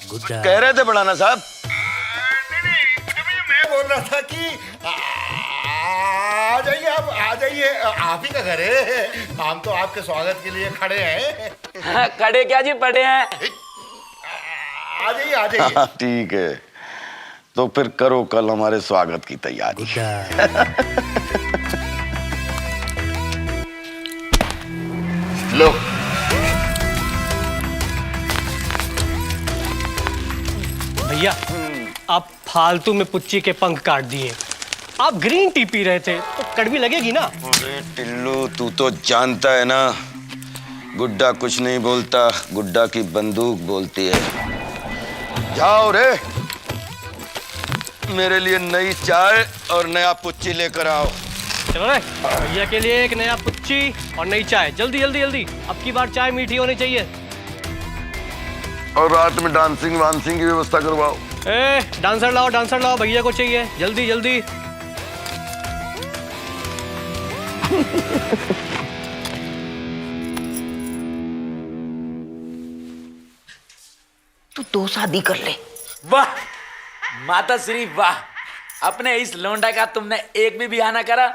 [SPEAKER 1] गुड्डा
[SPEAKER 2] कह रहे थे बढ़ाना साहब।
[SPEAKER 7] मैं बोल रहा था कि आ जाइए, आप आ जाइए, आप ही का घर है, हम तो आपके स्वागत के लिए खड़े हैं।
[SPEAKER 3] खड़े क्या जी, पड़े हैं।
[SPEAKER 7] आ जाइए, आ जाइए।
[SPEAKER 2] ठीक है, तो फिर करो कल हमारे स्वागत की तैयारी।
[SPEAKER 7] लो,
[SPEAKER 14] भैया आप फालतू में पुच्ची के पंख काट दिए। आप ग्रीन टी पी रहे थे तो कड़वी लगेगी ना।
[SPEAKER 2] अरे टिल्लू, तू तो जानता है ना, गुड्डा कुछ नहीं बोलता, गुड्डा की बंदूक बोलती है। जाओ रे, मेरे लिए नई चाय और नया पुच्ची लेकर आओ।
[SPEAKER 14] चलो रे, भैया के लिए एक नया पुच्ची और नई चाय, जल्दी जल्दी जल्दी। अब की बार चाय मीठी होनी चाहिए।
[SPEAKER 2] और रात में डांसिंग वांसिंग की व्यवस्था करवाओ।
[SPEAKER 14] डांसर लाओ, भैया को चाहिए, जल्दी जल्दी।
[SPEAKER 6] तू 2 शादी कर ले।
[SPEAKER 3] वाह माता श्री वाह, अपने इस लोंडा का तुमने एक भी ब्याह ना करा,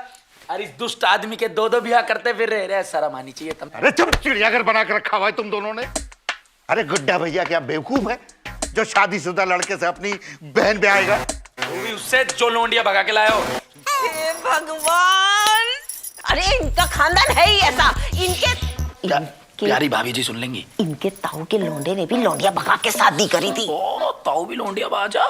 [SPEAKER 3] और इस दुष्ट आदमी के 2 ब्याह करते फिर रहे। शर्म आनी चाहिए तुम।
[SPEAKER 7] अरे चुप, चिड़ियाघर बना के रखा हुआ है तुम दोनों ने। अरे गुड्डा भैया क्या बेवकूफ है जो शादीशुदा लड़के से अपनी बहन ब्याहेगा?
[SPEAKER 3] वो भी उससे जो लोंडिया भगा के लाया हो।
[SPEAKER 6] हे भगवान, अरे इनका खानदान है ही ऐसा। इनके
[SPEAKER 3] प्यारी भाभी जी सुन लेंगी।
[SPEAKER 6] इनके ताऊ के लोंडे ने भी लौंडिया भगा के शादी करी थी।
[SPEAKER 3] ओ ताऊ भी लोंडिया बाजा।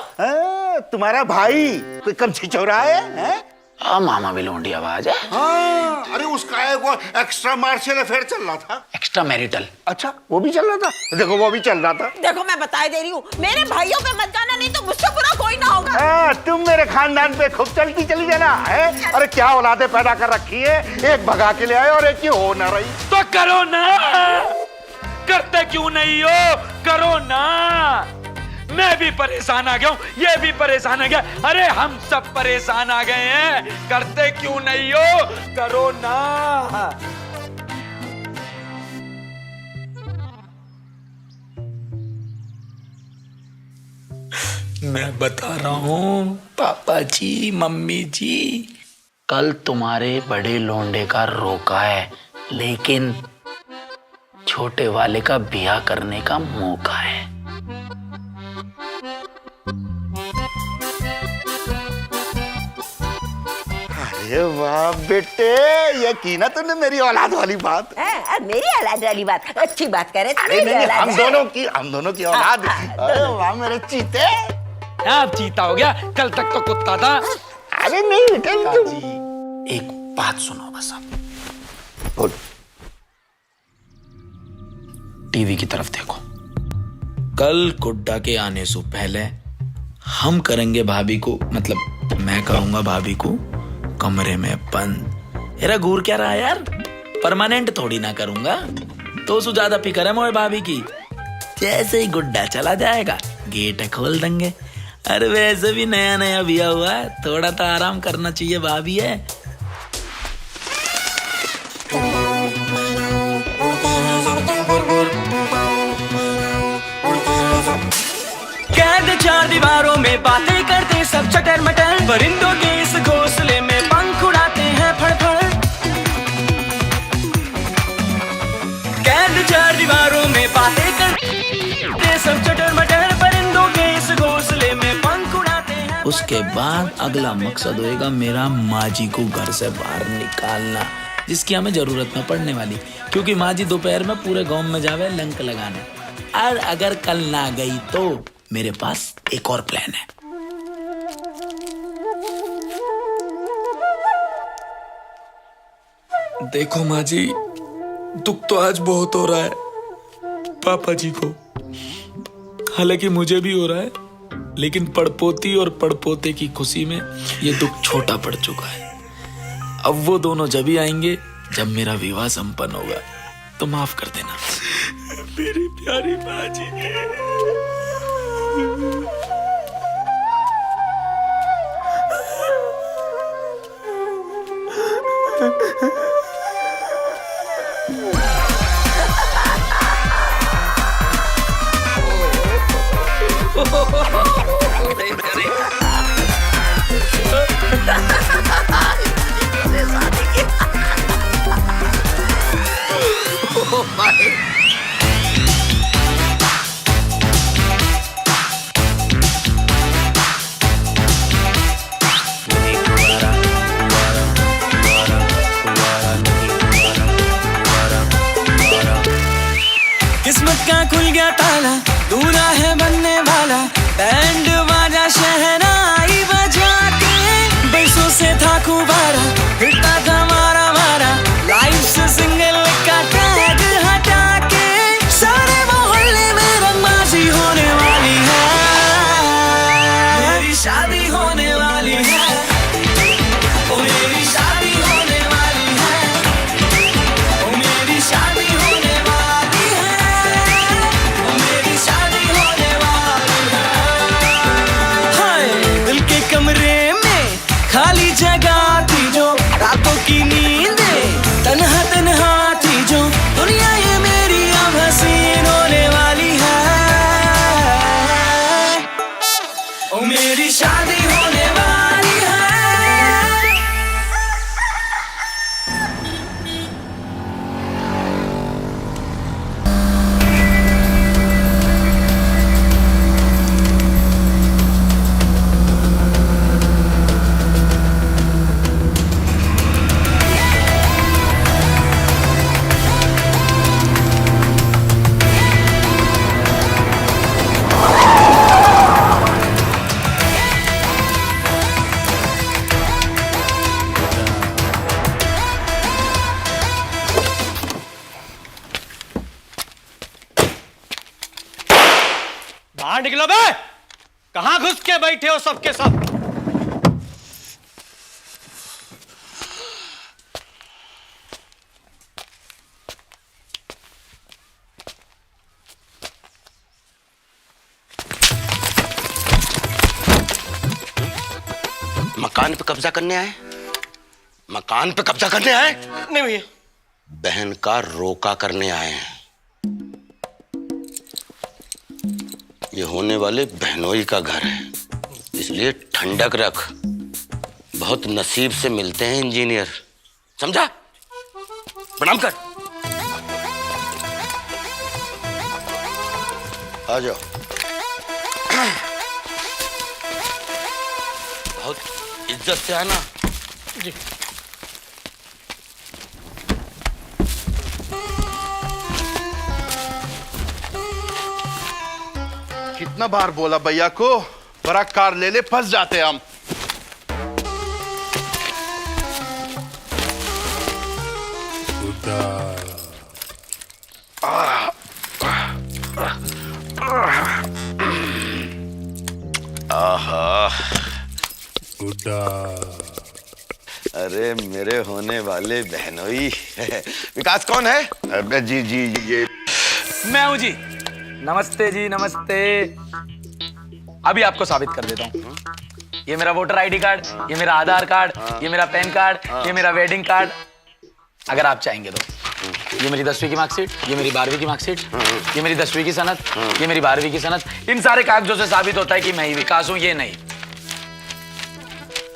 [SPEAKER 7] तुम्हारा भाई कोई कम छिछोरा है?
[SPEAKER 3] हाँ, मामा भी लोंडिया बाजा।
[SPEAKER 7] हाँ, अरे उसका एक एक्स्ट्रा मार्शल अफेयर चल रहा था।
[SPEAKER 3] Extra marital.
[SPEAKER 7] अच्छा, वो भी चल रहा था? देखो, वो भी चल रहा था।
[SPEAKER 6] देखो मैं बता दे रही हूँ, मेरे भाइयों पे मत जाना, नहीं तो मुझसे बुरा कोई ना होगा।
[SPEAKER 7] तुम मेरे खानदान पे खूब चलती चली जाना है। अरे क्या औलादे पैदा कर रखी है, एक भगा के ले आए और एक की हो ना रही।
[SPEAKER 3] तो करो ना, करते क्यों नहीं हो, करो ना। मैं भी परेशान आ गया हूं, ये भी परेशान आ गया, अरे हम सब परेशान आ गए हैं। करते क्यों नहीं हो, करो ना। मैं बता रहा हूं पापा जी, मम्मी जी, कल तुम्हारे बड़े लोंडे का रोका है, लेकिन छोटे वाले का ब्याह करने का मौका है।
[SPEAKER 7] अरे वाह बेटे, ये की ना तूने मेरी औलाद वाली बात।
[SPEAKER 6] मेरी औलाद वाली बात, अच्छी बात करे।
[SPEAKER 7] अरे नहीं, हम दोनों की औलाद। अरे वाह मेरे चीते।
[SPEAKER 3] आप चीता हो गया, कल तक तो कुत्ता था।
[SPEAKER 7] अरे नहीं बेटे,
[SPEAKER 3] एक बात सुनो बस आप।
[SPEAKER 7] बोल।
[SPEAKER 3] टीवी की तरफ देखो। कल गुड्डा के आने से पहले हम करेंगे भाभी को, मतलब मैं करूंगा भाभी को कमरे में बंद। मेरा घूर क्या रहा यार, परमानेंट थोड़ी ना करूंगा, तो सु ज्यादा फिक्र है मोए भाभी की। जैसे ही गुड्डा चला जाएगा गेट खोल देंगे। अरे वैसे भी नया नया ब्याह हुआ है, थोड़ा तो आराम करना चाहिए भाभी है।
[SPEAKER 9] कैद 4 दीवारों में बातें करते सब चटर मटर, परिंदों के इस घोंसले में पंख उड़ाते हैं फड़फड़। कैद 4 दीवारों में बातें करते सब चटर मटर, परिंदों के इस घोंसले में पंख उड़ाते हैं।
[SPEAKER 3] उसके बाद अगला मकसद होएगा मेरा माँ जी को घर से बाहर निकालना, जिसकी हमें जरूरत न पड़ने वाली, क्योंकि माँ जी दोपहर में पूरे गांव में जावे लंक लगाने। और अगर कल ना गई तो मेरे पास एक और प्लान है। देखो माँ जी, दुख तो आज बहुत हो रहा है पापा जी को, हालांकि मुझे भी हो रहा है, लेकिन पड़पोती और पड़पोते की खुशी में ये दुख छोटा पड़ चुका है। अब वो दोनों जब ही आएंगे जब मेरा विवाह संपन्न होगा, तो माफ कर देना मेरी प्यारी माँ जी।
[SPEAKER 9] किस्मत का खुल गया ताला, दूल्हा है बनने वाला, बैंड बाजा शहनाई बजा के, बरसों से था खुबारा, फिरता था मारा मारा, लाइफ से सिंगल का टैग हटा के, सारे मोहल्ले में रंगबाजी होने वाली है, मेरी शादी होने वाली है, ओ मेरी शादी होने वाली है, ओ मेरी शादी होने वाली है, ओ मेरी शादी होने वाली है। हाय, दिल के कमरे में खाली जगह थी जो, रातों की नींदें तन्हा तन्हा थी जो, दुनिया ये मेरी अब हसीन होने वाली है, ओ मेरी शादी होने वाली है।
[SPEAKER 14] बाहर निकलो बे! कहां घुस के बैठे हो सबके सब?
[SPEAKER 2] मकान पे कब्जा करने आए? मकान पे कब्जा करने आए?
[SPEAKER 14] नहीं भैया।
[SPEAKER 2] बहन का रोका करने आए हैं। ये होने वाले बहनोई का घर है, इसलिए ठंडक रख। बहुत नसीब से मिलते हैं इंजीनियर, समझा? प्रणाम कर। आ जाओ। बहुत इज्जत से आना।
[SPEAKER 14] जी।
[SPEAKER 15] कितना बार बोला भैया को, बड़ा कार ले ले, फंस जाते हम।
[SPEAKER 2] आहा, अरे मेरे होने वाले बहनोई। विकास कौन है?
[SPEAKER 7] जी जी ये
[SPEAKER 3] मैं हूं जी। नमस्ते जी, नमस्ते। अभी आपको साबित कर देता हूँ। ये मेरा वोटर आईडी कार्ड, ये मेरा आधार कार्ड, ये मेरा पैन कार्ड, ये मेरा वेडिंग कार्ड, अगर आप चाहेंगे तो। ये मेरी 10वीं की मार्कशीट, ये मेरी 12वीं की मार्कशीट, ये मेरी 10वीं की सनद, ये मेरी 12वीं की सनद। इन सारे कागजों से साबित होता है कि मैं ही विकास हूँ, ये नहीं।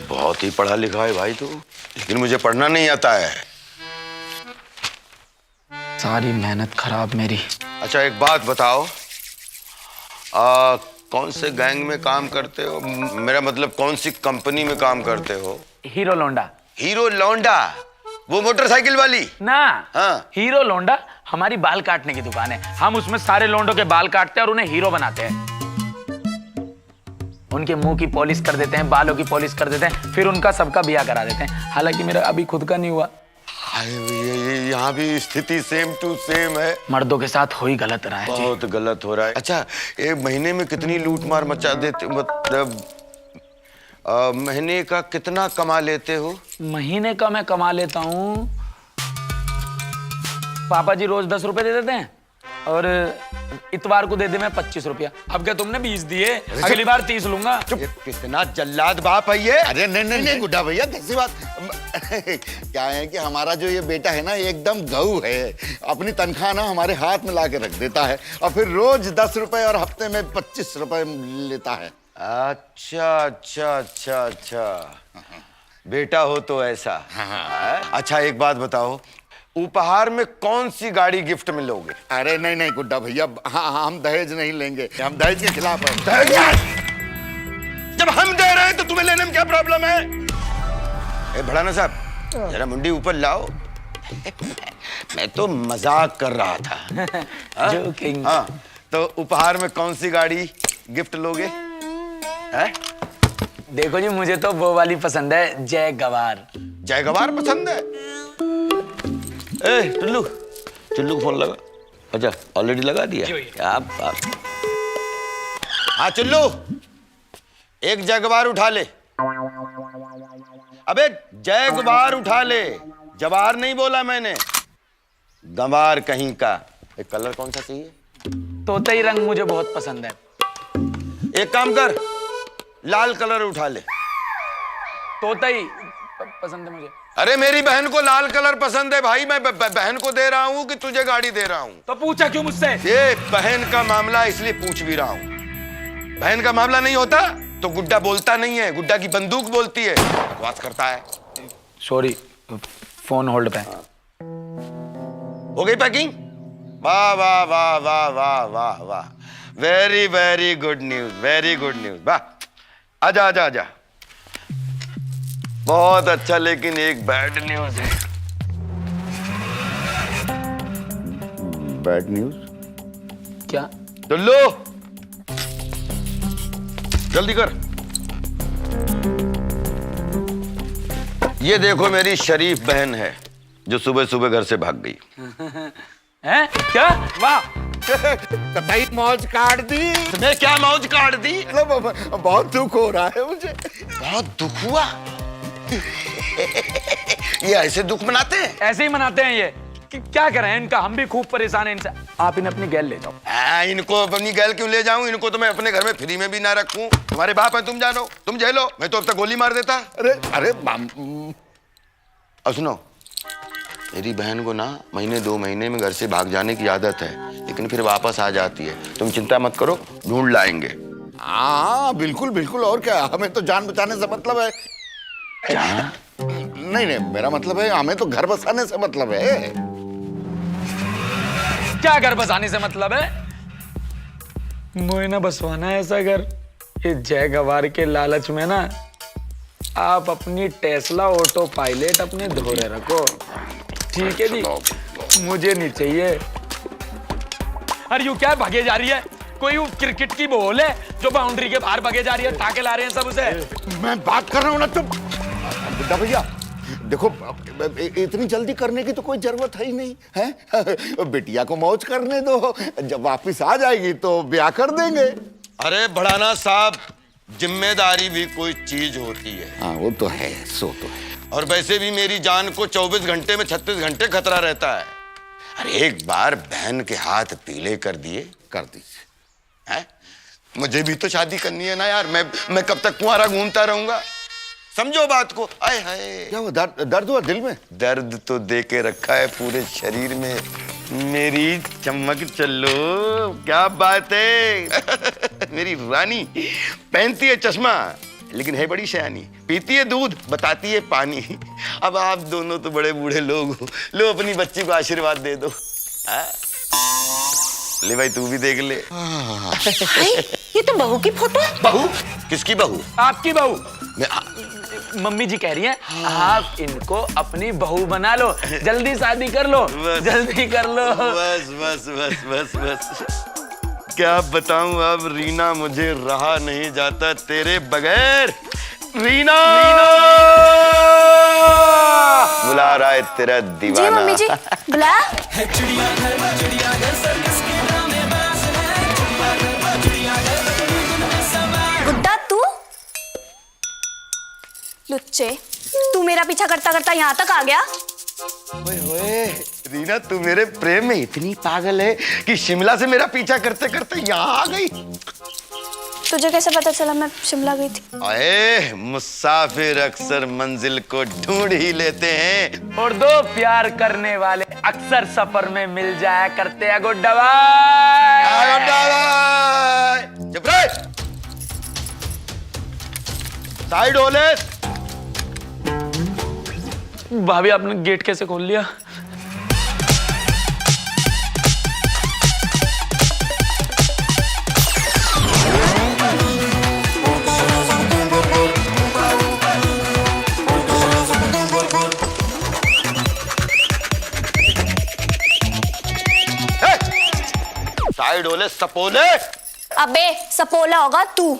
[SPEAKER 2] बहुत ही पढ़ा लिखा है भाई तू, लेकिन मुझे पढ़ना नहीं आता है।
[SPEAKER 3] सारी मेहनत खराब मेरी।
[SPEAKER 2] अच्छा एक बात बताओ, कौन से गैंग में काम करते हो? मेरा मतलब कौन सी कंपनी में काम करते हो?
[SPEAKER 3] हीरो लोंडा।
[SPEAKER 2] हीरो लोंडा? वो मोटरसाइकिल वाली?
[SPEAKER 3] ना,
[SPEAKER 2] हाँ।
[SPEAKER 3] हीरो लोंडा हमारी बाल काटने की दुकान है। हम उसमें सारे लोंडों के बाल काटते हैं और उन्हें हीरो बनाते हैं। उनके मुंह की पॉलिश कर देते हैं, बालों की पॉलिश कर देते हैं, फिर उनका सबका ब्याह करा देते हैं। हालांकि मेरा अभी खुद का नहीं हुआ।
[SPEAKER 2] यहाँ भी स्थिति सेम टू सेम है।
[SPEAKER 3] मर्दों के साथ हो ही गलत रहा है।
[SPEAKER 2] बहुत गलत हो रहा है। अच्छा एक महीने में कितनी लूट मार मचा देते, मतलब महीने का कितना कमा लेते हो?
[SPEAKER 3] महीने का मैं कमा लेता हूँ, पापा जी रोज 10 रुपए दे देते हैं और इतवार को दे दे मैं 25 रुपया। अब क्या तुमने 20 दिए, अगली बार 30 लूंगा।
[SPEAKER 2] ये कितना जल्लाद बाप है ये।
[SPEAKER 7] अरे नहीं गुड्डा भैया, कैसी बात। क्या है कि हमारा जो ये बेटा है ना, एकदम गऊ है। अपनी तनख्वाह ना हमारे हाथ में ला के रख देता है और फिर रोज 10 रुपए और हफ्ते में 25 रुपए लेता है।
[SPEAKER 2] अच्छा अच्छा अच्छा अच्छा, बेटा हो तो ऐसा। अच्छा एक बात बताओ, उपहार में कौन सी गाड़ी गिफ्ट में लोगे?
[SPEAKER 7] अरे नहीं गुड्डा भैया, हाँ हम दहेज नहीं लेंगे, हम दहेज के खिलाफ हैं।
[SPEAKER 2] जब हम दे रहे हैं तो तुम्हें लेने में क्या प्रॉब्लम है? ए भड़ाना साहब, जरा मुंडी ऊपर लाओ। मैं तो मजाक कर रहा था।
[SPEAKER 3] जोकिंग।
[SPEAKER 2] हाँ, तो उपहार में कौन सी गाड़ी गिफ्ट लोगे? है?
[SPEAKER 3] देखो जी, मुझे तो वो वाली पसंद है, जय गवार।
[SPEAKER 2] जय गवार पसंद है? ए टुल्लू, टुल्लू को फोन लगा। अच्छा ऑलरेडी लगा दिया? क्या बात। हाँ चुल्लू, एक जगवार उठा ले। अबे जगवार उठा ले, जवार नहीं बोला मैंने, गंवार कहीं का। एक कलर कौन सा चाहिए?
[SPEAKER 3] तोतई रंग मुझे बहुत पसंद है।
[SPEAKER 2] एक काम कर, लाल कलर उठा ले।
[SPEAKER 3] तोतई पसंद है मुझे।
[SPEAKER 2] अरे मेरी बहन को लाल कलर पसंद है भाई, मैं बहन को दे रहा हूं कि तुझे गाड़ी दे रहा हूं?
[SPEAKER 3] तो पूछा क्यों मुझसे?
[SPEAKER 2] ये बहन का मामला इसलिए पूछ भी रहा हूं। बहन का मामला नहीं होता तो गुड्डा बोलता नहीं है, गुड्डा की बंदूक बोलती है, बात करता है।
[SPEAKER 3] सॉरी, फोन होल्ड पे।
[SPEAKER 2] हो गई पैकिंग? वाह वाह वाह वाह वाह वाह वाह, very very good news, very good news. वाह, आजा आजा आजा। बहुत अच्छा, लेकिन एक बैड न्यूज है।
[SPEAKER 7] Bad news?
[SPEAKER 3] क्या?
[SPEAKER 2] टुल्लू जल्दी कर। ये देखो मेरी शरीफ बहन है जो सुबह सुबह घर से भाग गई।
[SPEAKER 3] हैं? क्या? वाह,
[SPEAKER 7] भाई मौज काट दी।
[SPEAKER 2] मैं क्या मौज काट दी?
[SPEAKER 7] बहुत दुख हो रहा है मुझे।
[SPEAKER 2] बहुत दुख हुआ? ये ऐसे दुख मनाते हैं?
[SPEAKER 3] ऐसे ही मनाते हैं ये। क्या करें इनका, हम भी खूब परेशान हैं इनसे। आप इन्हें अपनी गैल ले जाओ।
[SPEAKER 2] इनको अपनी गैल क्यों ले जाऊं? इनको तो मैं अपने घर में फ्री में भी ना रखूं। तुम्हारे बाप है, तुम जानो, तुम झेलो, मैं तो अब तक गोली मार देता।
[SPEAKER 7] अरे
[SPEAKER 2] अब सुनो, मेरी बहन को ना महीने 2 महीने में घर से भाग जाने की आदत है, लेकिन फिर वापस आ जाती है। तुम चिंता मत करो, ढूंढ लाएंगे।
[SPEAKER 7] हाँ बिल्कुल बिल्कुल, और क्या, हमें तो जान बचाने से मतलब है। नहीं मेरा मतलब है, हमें तो घर बसाने से मतलब है।
[SPEAKER 3] क्या घर बसाने से मतलब है? मुझे ना बसवाना है ऐसा घर। ये जय गवार के लालच में ना आप अपनी टेस्ला ऑटो पायलट अपने धोरे रखो, ठीक है जी? मुझे नहीं चाहिए। अरे यू क्या भागे जा रही है? कोई वो क्रिकेट की बॉल है जो बाउंड्री के बाहर भागे जा रही है, टाके ला रहे हैं सब उसे।
[SPEAKER 7] मैं बात कर रहा हूँ ना, तुम बुड्ढा भैया देखो, इतनी जल्दी करने की तो कोई जरूरत है ही नहीं है। बिटिया को मौज करने दो, जब वापिस आ जाएगी तो ब्याह कर देंगे।
[SPEAKER 2] अरे भड़ाना साहब, जिम्मेदारी भी कोई चीज होती है।
[SPEAKER 7] हाँ वो तो है, सो तो है।
[SPEAKER 2] और वैसे भी मेरी जान को 24 घंटे में 36 घंटे खतरा रहता है। अरे एक बार बहन के हाथ पीले कर दिए,
[SPEAKER 7] कर दीजिए।
[SPEAKER 2] हैं? मुझे भी तो शादी करनी है ना यार, मैं कब तक कुंवारा घूमता रहूंगा? समझो बात को। आए हाय,
[SPEAKER 7] क्या हुआ? दर्द हुआ दिल में?
[SPEAKER 2] दर्द तो दे के रखा है पूरे शरीर में। मेरी चमक चलो, क्या बात है। मेरी रानी पहनती है चश्मा लेकिन है बड़ी शयानी, पीती है दूध बताती है पानी। अब आप दोनों तो बड़े बूढ़े लोग हो, लो अपनी बच्ची को आशीर्वाद दे दो। ले भाई तू भी देख ले।
[SPEAKER 6] ये तो बहू की फोटो है।
[SPEAKER 2] बहू? किसकी बहू?
[SPEAKER 3] आपकी बहू। मम्मी जी कह रही हैं आप इनको अपनी बहू बना लो, जल्दी शादी कर लो, जल्दी कर लो।
[SPEAKER 2] बस बस बस बस बस, क्या बताऊं अब रीना, मुझे रहा नहीं जाता तेरे बगैर। रीना, बुला रहा है तेरा दीवाना।
[SPEAKER 11] जी मम्मी जी, बुला। गुड्डा तू? लुच्चे, तू मेरा पीछा करता करता यहाँ तक आ गया?
[SPEAKER 2] ओए ओए, रीना तू मेरे प्रेम में इतनी पागल है कि शिमला से मेरा पीछा करते करते यहाँ आ गई।
[SPEAKER 11] तुझे कैसे पता चला मैं शिमला गई थी?
[SPEAKER 2] अरे मुसाफिर अक्सर मंजिल को ढूंढ ही लेते हैं।
[SPEAKER 3] और दो प्यार करने वाले अक्सर सफर में मिल जाया करते हैं गुड्डा भाई।
[SPEAKER 2] चुप रहे। साइड हो ले।
[SPEAKER 3] भाभी आपने गेट कैसे खोल लिया?
[SPEAKER 2] साइड हो ले सपोले।
[SPEAKER 11] अबे सपोला होगा तू,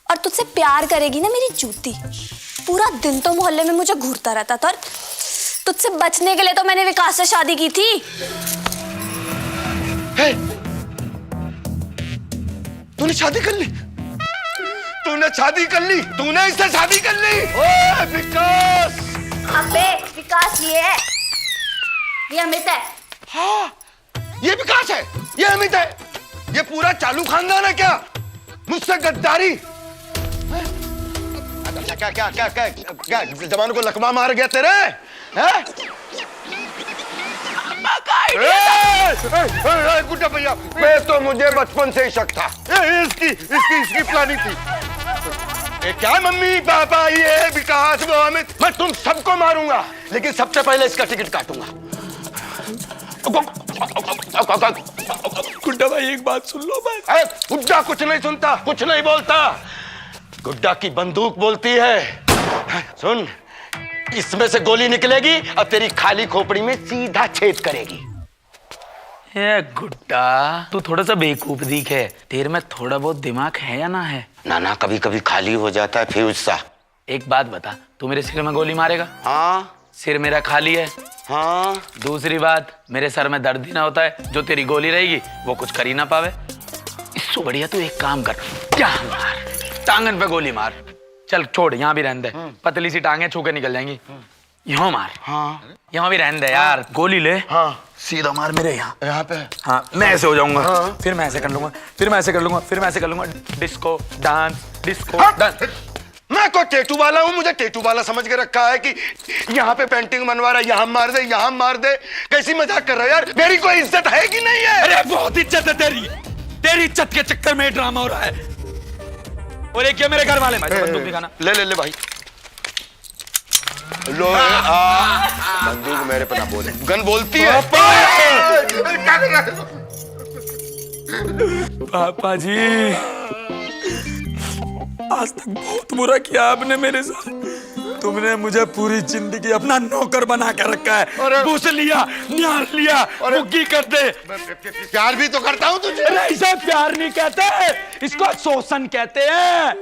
[SPEAKER 11] और तुझसे प्यार करेगी ना मेरी जूती। पूरा दिन तो मोहल्ले में मुझे घूरता रहता था, और तुझसे बचने के लिए तो मैंने विकास से शादी की थी।
[SPEAKER 2] तूने शादी कर ली? तूने शादी कर ली? तूने इससे शादी कर ली? ओए विकास!
[SPEAKER 11] अबे विकास ये है, ये अमित है।
[SPEAKER 2] हाँ, ये विकास है, ये अमित है, ये पूरा चालू खानदान है क्या? मुझसे गद्दारी? क्या क्या क्या क्या क्या जवान को लकवा मार गया तेरे? हैं? गुड्डा भैया, मैं तो मुझे बचपन से ही शक था। इसकी प्लानिंग थी। क्या मम्मी पापा ये विकास वो अमित, मैं तुम सबको मारूंगा, लेकिन सबसे पहले इसका टिकट काटूंगा।
[SPEAKER 3] गुड्डा भाई एक बात सुन लो बस।
[SPEAKER 2] गुड्डा कुछ नहीं सुनता, कुछ नहीं बोलता, गुड्डा की बंदूक बोलती है। सुन, इसमें से गोली निकलेगी और तेरी खाली खोपड़ी में सीधा छेद करेगी।
[SPEAKER 3] ये गुड्डा तू थोड़ा सा बेवकूफ दिखे, तेरे में थोड़ा बहुत दिमाग है या ना है?
[SPEAKER 2] ना कभी कभी खाली हो जाता है फ्यूज सा।
[SPEAKER 3] एक बात बता, तू मेरे सिर में गोली मारेगा?
[SPEAKER 2] हाँ।
[SPEAKER 3] सिर मेरा खाली है।
[SPEAKER 2] हाँ।
[SPEAKER 3] दूसरी बात, मेरे सर में दर्द ही ना होता है, जो तेरी गोली रहेगी वो कुछ कर ही ना पावे। इससे बढ़िया तू एक काम कर, टांग मार, टांगन पे गोली मार। चल छोड़, यहाँ भी रहने दे, पतली सी टांगे छू के निकल जाएंगी। यहाँ मार।
[SPEAKER 2] हाँ।
[SPEAKER 3] यहाँ भी रहने दे यार, गोली ले।
[SPEAKER 2] हाँ।
[SPEAKER 3] सीधा मार मेरे यहाँ
[SPEAKER 2] पे।
[SPEAKER 3] हाँ, मैं ऐसे हो जाऊंगा। हाँ। फिर मैं ऐसे कर लूंगा, फिर मैं ऐसे कर लूंगा, फिर मैं ऐसे कर लूंगा। Disco dance, disco dance.
[SPEAKER 2] मैं कोई टेटू वाला हूँ? मुझे टेटू वाला समझ के रखा है कि यहाँ पे पेंटिंग बनवा रहा है, यहाँ मार दे, यहाँ मार दे। कैसी मजाक कर रहा है यार? मेरी कोई इज्जत है कि नहीं है?
[SPEAKER 3] अरे बहुत इज्जत है तेरी, तेरी इज्जत के चक्कर में ड्रामा हो रहा है। और एक क्या मेरे घर वाले, बंदूक दिखाना।
[SPEAKER 2] ले भाई, लो। बंदूक मेरे पे ना बोले, गन बोलती है।
[SPEAKER 3] पापा जी, आज तक बहुत बुरा किया आपने मेरे साथ। तुमने मुझे पूरी जिंदगी अपना नौकर बना कर रखा है। बुस लिया, न्यार लिया, मुक्की कर दे।
[SPEAKER 2] प्यार भी तो करता हूँ तुझे।
[SPEAKER 3] ऐसा प्यार नहीं कहते, इसको शोषण कहते हैं।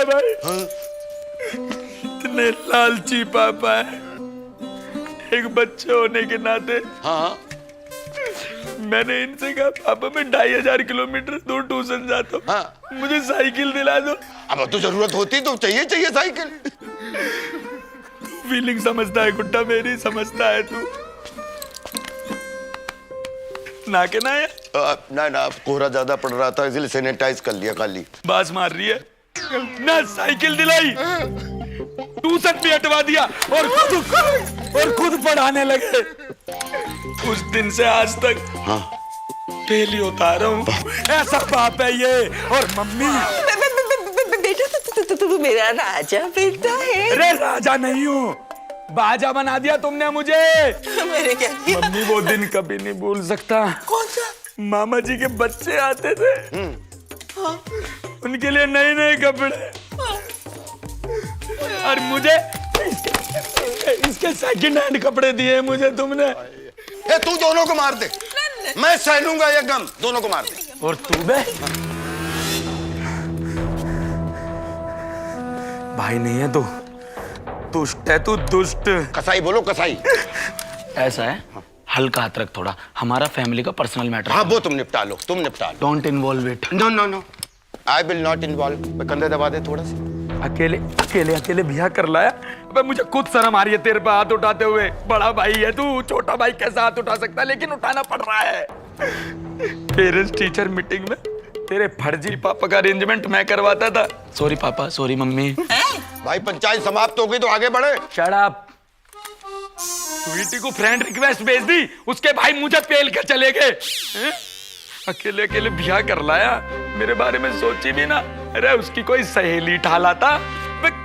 [SPEAKER 3] भाई, इतने लालची पापा है, एक बच्चे होने के नाते।
[SPEAKER 2] हाँ।
[SPEAKER 3] मैंने इनसे कहा पापा मैं 2500 किलोमीटर दूर ट्यूशन जाता हूँ।
[SPEAKER 2] हाँ।
[SPEAKER 3] मुझे साइकिल दिला दो।
[SPEAKER 2] अब तो जरूरत होती तो चाहिए साइकिल।
[SPEAKER 3] तू फीलिंग समझता है गुड्डा, मेरी समझता है तू? ना के ना है?
[SPEAKER 2] ना कोहरा ज्यादा पड़ रहा था इसलिए सैनिटाइज कर लिया खाली।
[SPEAKER 3] बास मार रही है ना, साइकिल दिलाई, ट्यूशन भी हटवा दिया और खुद पढ़ाने लगे। उस दिन से आज तक डेली उतार रहा हूँ। ऐसा बाप है ये। और मम्मी,
[SPEAKER 6] बेटा तू मेरा राजा बेटा है।
[SPEAKER 3] अरे राजा नहीं हूँ, बाजा बना दिया तुमने मुझे।
[SPEAKER 6] मेरे क्या किया?
[SPEAKER 3] मम्मी वो दिन कभी नहीं भूल सकता।
[SPEAKER 6] कौन सा?
[SPEAKER 3] मामा जी के बच्चे आते थे, उनके लिए नए नए कपड़े, और मुझे इसके सेकंड हैंड कपड़े दिए मुझे तुमने।
[SPEAKER 2] तू दोनों को मार दे, मैं सह लूंगा ये गम। दोनों को मार दे।
[SPEAKER 3] और तू बे भाई नहीं है, तू दुष्ट है, तू दुष्ट।
[SPEAKER 2] कसाई बोलो, कसाई।
[SPEAKER 3] ऐसा है, हल्का हाथ रख थोड़ा, हमारा फैमिली का पर्सनल मैटर।
[SPEAKER 2] हाँ वो तुम निपटा लो, तुम निपटा लो।
[SPEAKER 3] Don't involve it.
[SPEAKER 2] No I will not involve. कंधे दबा दे थोड़ा सा।
[SPEAKER 1] अकेले अकेले अकेले बिया कर लाया। अबे मुझे खुद शर्म आ रही है तेरे पे हाथ उठाते हुए। बड़ा भाई है तू, छोटा भाई कैसा हाथ उठा सकता है, लेकिन उठाना पड़ रहा है। पेरेंट्स टीचर मीटिंग में तेरे फर्जी पापा का अरेंजमेंट मैं करवाता था। सॉरी पापा, सॉरी मम्मी।
[SPEAKER 7] भाई पंचायत समाप्त हो गई तो आगे बढ़े।
[SPEAKER 1] Shut up. स्वीटी को फ्रेंड रिक्वेस्ट भेज दी, उसके भाई मुझे पेल के चले गए। अकेले अकेले बिया कर लाया, मेरे बारे में सोची भी ना। अरे उसकी कोई सहेली ठाला था।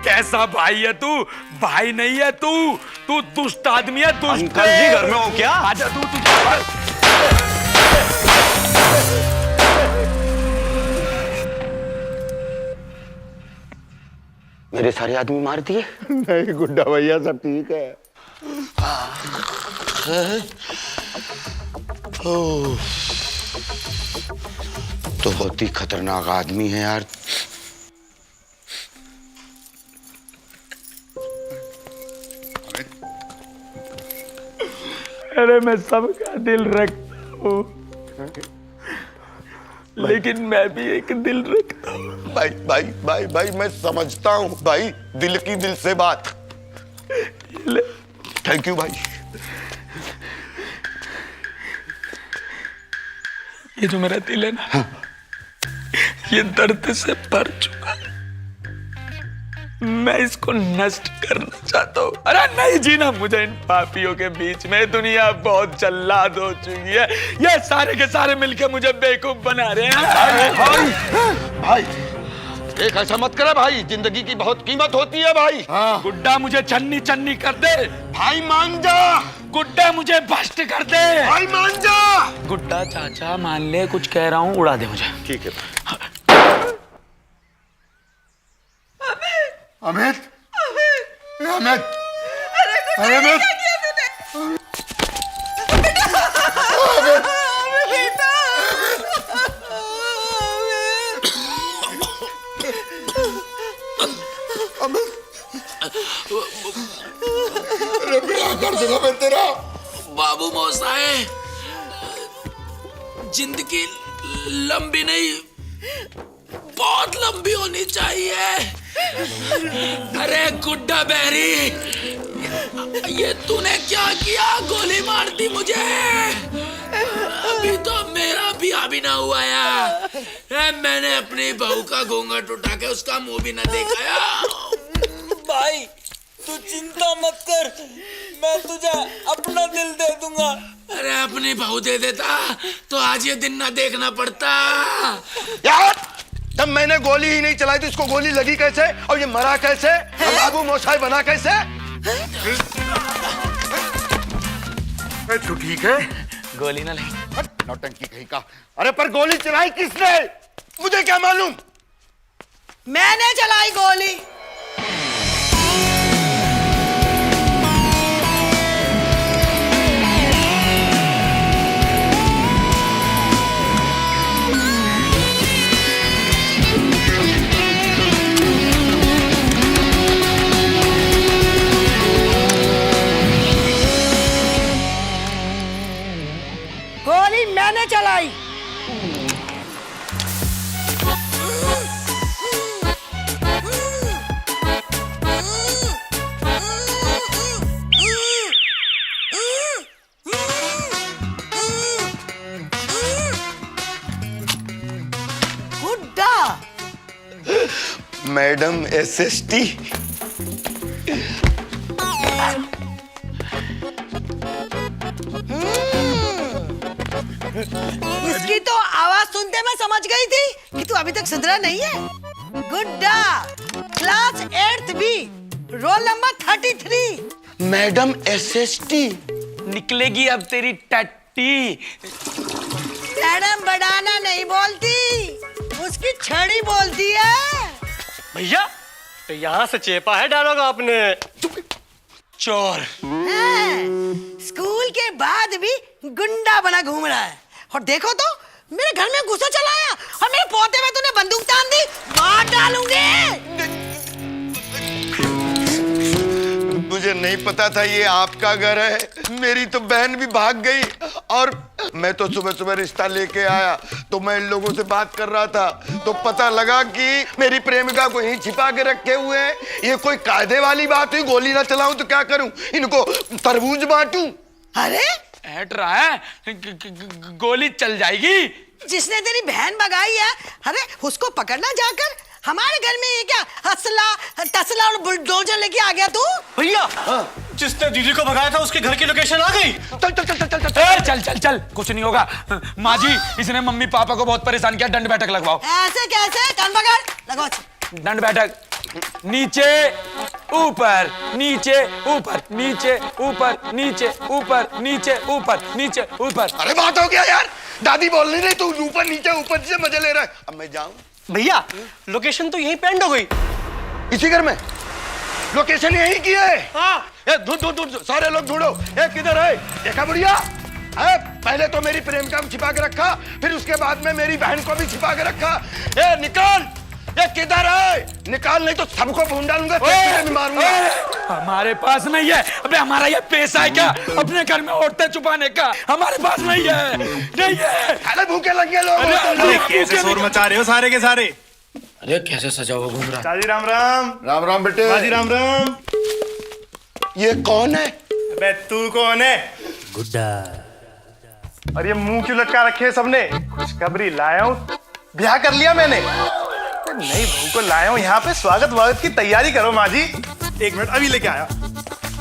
[SPEAKER 1] कैसा भाई है तू? भाई नहीं है तू, तू दुष्ट आदमी है। दुष्ट।
[SPEAKER 7] अंकल जी घर में हो क्या?
[SPEAKER 1] आजा तू।
[SPEAKER 2] मेरे सारे आदमी मार दिए?
[SPEAKER 7] नहीं गुड्डा भैया सब ठीक है।
[SPEAKER 2] तो बहुत ही खतरनाक आदमी है यार।
[SPEAKER 1] अरे मैं सबका दिल रखता हूँ, लेकिन मैं भी एक दिल रखता हूँ।
[SPEAKER 7] भाई भाई भाई भाई मैं समझता हूँ भाई, दिल की दिल से बात। थैंक यू भाई।
[SPEAKER 1] ये जो मेरा दिल है ना, ये दर्द से भर चुका है। मैं इसको नष्ट करना चाहता हूँ। अरे नहीं जीना मुझे इन पापियों के बीच में। दुनिया बहुत जल्लाद हो चुकी है, ये सारे के सारे मिलके मुझे बेवकूफ बना रहे हैं।
[SPEAKER 7] भाई एक ऐसा मत करे भाई, जिंदगी की बहुत कीमत होती है भाई।
[SPEAKER 1] गुड्डा मुझे चन्नी चन्नी कर दे।
[SPEAKER 7] भाई मान जा।
[SPEAKER 1] गुड्डा मुझे भ्रष्ट कर दे।
[SPEAKER 7] भाई मान जा।
[SPEAKER 1] गुड्डा चाचा मान ले, कुछ कह रहा हूँ, उड़ा दे मुझे।
[SPEAKER 7] ठीक है। अमित, अमित,
[SPEAKER 6] अरे
[SPEAKER 7] अमित, तेरा
[SPEAKER 1] बाबू मौसाए, जिंदगी लंबी नहीं, बहुत लंबी होनी चाहिए। अरे गुड्डा बहरी, ये तूने क्या किया? गोली मार दी मुझे। अभी तो मेरा ब्याह भी ना हुआ यार। मैंने अपनी बहू का घूंघट उठा के उसका मुंह भी ना देखा।
[SPEAKER 5] भाई तू चिंता मत कर, मैं तुझे अपना दिल दे दूंगा।
[SPEAKER 1] अरे अपनी बहू दे देता तो आज ये दिन ना देखना पड़ता
[SPEAKER 7] यार। जब मैंने गोली ही नहीं चलाई तो इसको गोली लगी कैसे, और ये मरा कैसे, और बाबू मोसाई बना कैसे? तू ठीक है?
[SPEAKER 1] गोली ना लगी।
[SPEAKER 7] नौटंकी कहीं का। अरे पर गोली चलाई किसने? मुझे क्या मालूम?
[SPEAKER 8] मैंने चलाई गोली। गोली मैंने चलाई। गुड्डा।
[SPEAKER 7] Madam SST.
[SPEAKER 8] इसकी तो आवाज सुनते मैं समझ गई थी कि तू अभी तक सुधरा नहीं है। Gudda, class 8th B, roll number 33।
[SPEAKER 2] Madam SST.
[SPEAKER 1] निकलेगी अब तेरी टट्टी।
[SPEAKER 8] मैडम बढ़ाना नहीं बोलती, उसकी छड़ी बोलती है।
[SPEAKER 14] भैया तो यहाँ से चेपा है डालोगा आपने।
[SPEAKER 1] चोर।
[SPEAKER 8] स्कूल के बाद भी गुंडा बना घूम रहा है। और देखो तो मेरे घर में घुसा चला आया और मेरे पोते में तूने बंदूक तान दी। मार डालूंगी।
[SPEAKER 7] मुझे
[SPEAKER 2] मुझे नहीं पता था ये आपका घर है। मेरी तो बहन भी भाग गई और मैं तो सुबह सुबह रिश्ता लेके आया तो मैं इन लोगों से बात कर रहा था तो पता लगा कि मेरी प्रेमिका को यहीं छिपा के रखे हुए हैं। ये कोई कायदे वाली बात हुई? गोली ना चलाऊं तो क्या करूं? इनको तरबूज बांटूं?
[SPEAKER 8] अरे
[SPEAKER 1] हट रहा है, गोली चल जाएगी।
[SPEAKER 8] जिसने तेरी बहन भगाई है, अरे उसको पकड़ना जाकर। हमारे घर में ये क्या हसला तसला और बुलडोजर लेके आ गया तू?
[SPEAKER 14] भैया जिसने दीदी को भगाया था उसके घर की लोकेशन आ गई।
[SPEAKER 1] चल चल चल चल चल चल चल चल चल, कुछ नहीं होगा। माँ जी, इसने मम्मी पापा को बहुत परेशान किया, दंड बैठक लगवाओ।
[SPEAKER 8] ऐसे कैसे? कान पकड़, लगवाओ।
[SPEAKER 1] दंड बैठक, नीचे ऊपर नीचे ऊपर नीचे ऊपर नीचे ऊपर नीचे ऊपर नीचे ऊपर।
[SPEAKER 2] अरे बात हो गया यार, दादी बोल रही तू ऊपर नीचे मजे ले रहा है। अब मैं जाऊं?
[SPEAKER 14] भैया लोकेशन तो यहीं पे एंड हो गई।
[SPEAKER 2] इसी घर में लोकेशन यही की है।
[SPEAKER 14] हाँ।
[SPEAKER 2] ढूंढ सारे लोग ढूंढो। किधर है? देखा बुढ़िया? पहले तो मेरी प्रेमिका को छिपा के रखा, फिर उसके बाद में मेरी बहन को भी छिपा के रखा। निकाल, ये किधर है? निकाल, नहीं तो सबको भून डालूंगा, भी मारूंगा।
[SPEAKER 1] हमारे पास नहीं है। अबे हमारा ये पैसा है क्या अपने घर में औरतें छुपाने का? हमारे पास नहीं है, नहीं है।
[SPEAKER 2] अरे भूखे लगे लोग।
[SPEAKER 15] कैसे शोर मचा रहे हो सारे के सारे?
[SPEAKER 1] अरे कैसे सजा हुआ घूम रहा?
[SPEAKER 15] चाची राम राम।
[SPEAKER 7] राम राम बेटे।
[SPEAKER 15] चाची राम राम।
[SPEAKER 2] ये कौन है?
[SPEAKER 15] अबे तू कौन है?
[SPEAKER 1] गुड्डा।
[SPEAKER 15] और ये मुंह क्यों लटका रखे है सबने? खुशखबरी लाया हूँ, ब्याह कर लिया मैंने। नई बहू को लाया हूँ यहाँ पे, स्वागत की तैयारी करो माँ जी। 1 मिनट, अभी लेके आया।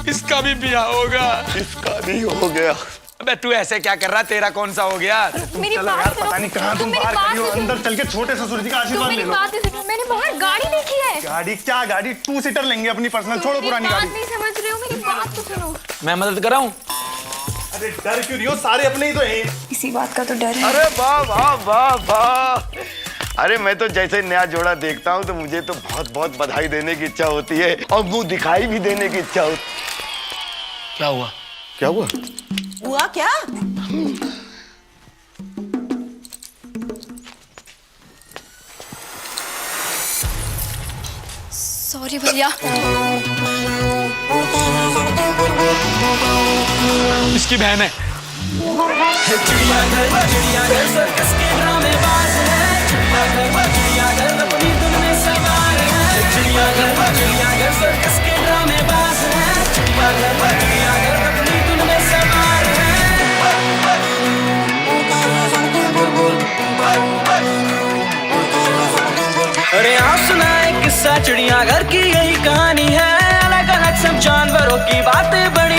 [SPEAKER 1] इसका भी ब्याह होगा।
[SPEAKER 2] इसका भी हो गया।
[SPEAKER 1] अबे तू ऐसे क्या कर रहा? तेरा कौन सा हो गया?
[SPEAKER 15] चलो यार, पता नहीं कहाँ तुम बाहर खड़ी हो, अंदर चल के छोटे ससुर जी का आशीर्वाद ले लो।
[SPEAKER 11] मैंने बाहर गाड़ी देखी है।
[SPEAKER 15] गाड़ी क्या गाड़ी? 2 सीटर लेंगे अपनी पर्सनल, छोड़ो पुरानी गाड़ी।
[SPEAKER 11] नहीं समझ रहे हो, मेरी बात तो सुनो।
[SPEAKER 1] मैं मदद कराऊं?
[SPEAKER 15] अरे डर क्यों रही हो? सारे अपने ही तो हैं।
[SPEAKER 11] इसी बात का तो डर है।
[SPEAKER 2] अरे वाह वाह वाह वाह। अरे मैं तो जैसे नया जोड़ा देखता हूँ तो मुझे तो बहुत बहुत बधाई देने की इच्छा होती है और मुंह दिखाई भी देने की इच्छा होती।
[SPEAKER 1] क्या हुआ?
[SPEAKER 2] क्या हुआ?
[SPEAKER 8] हुआ क्या?
[SPEAKER 11] सॉरी भैया।
[SPEAKER 1] इसकी बहन है।
[SPEAKER 9] अरे आप सुनाए किस्सा चिड़ियाघर की, यही कहानी है। अलग अलग सब जानवरों की बातें बड़ी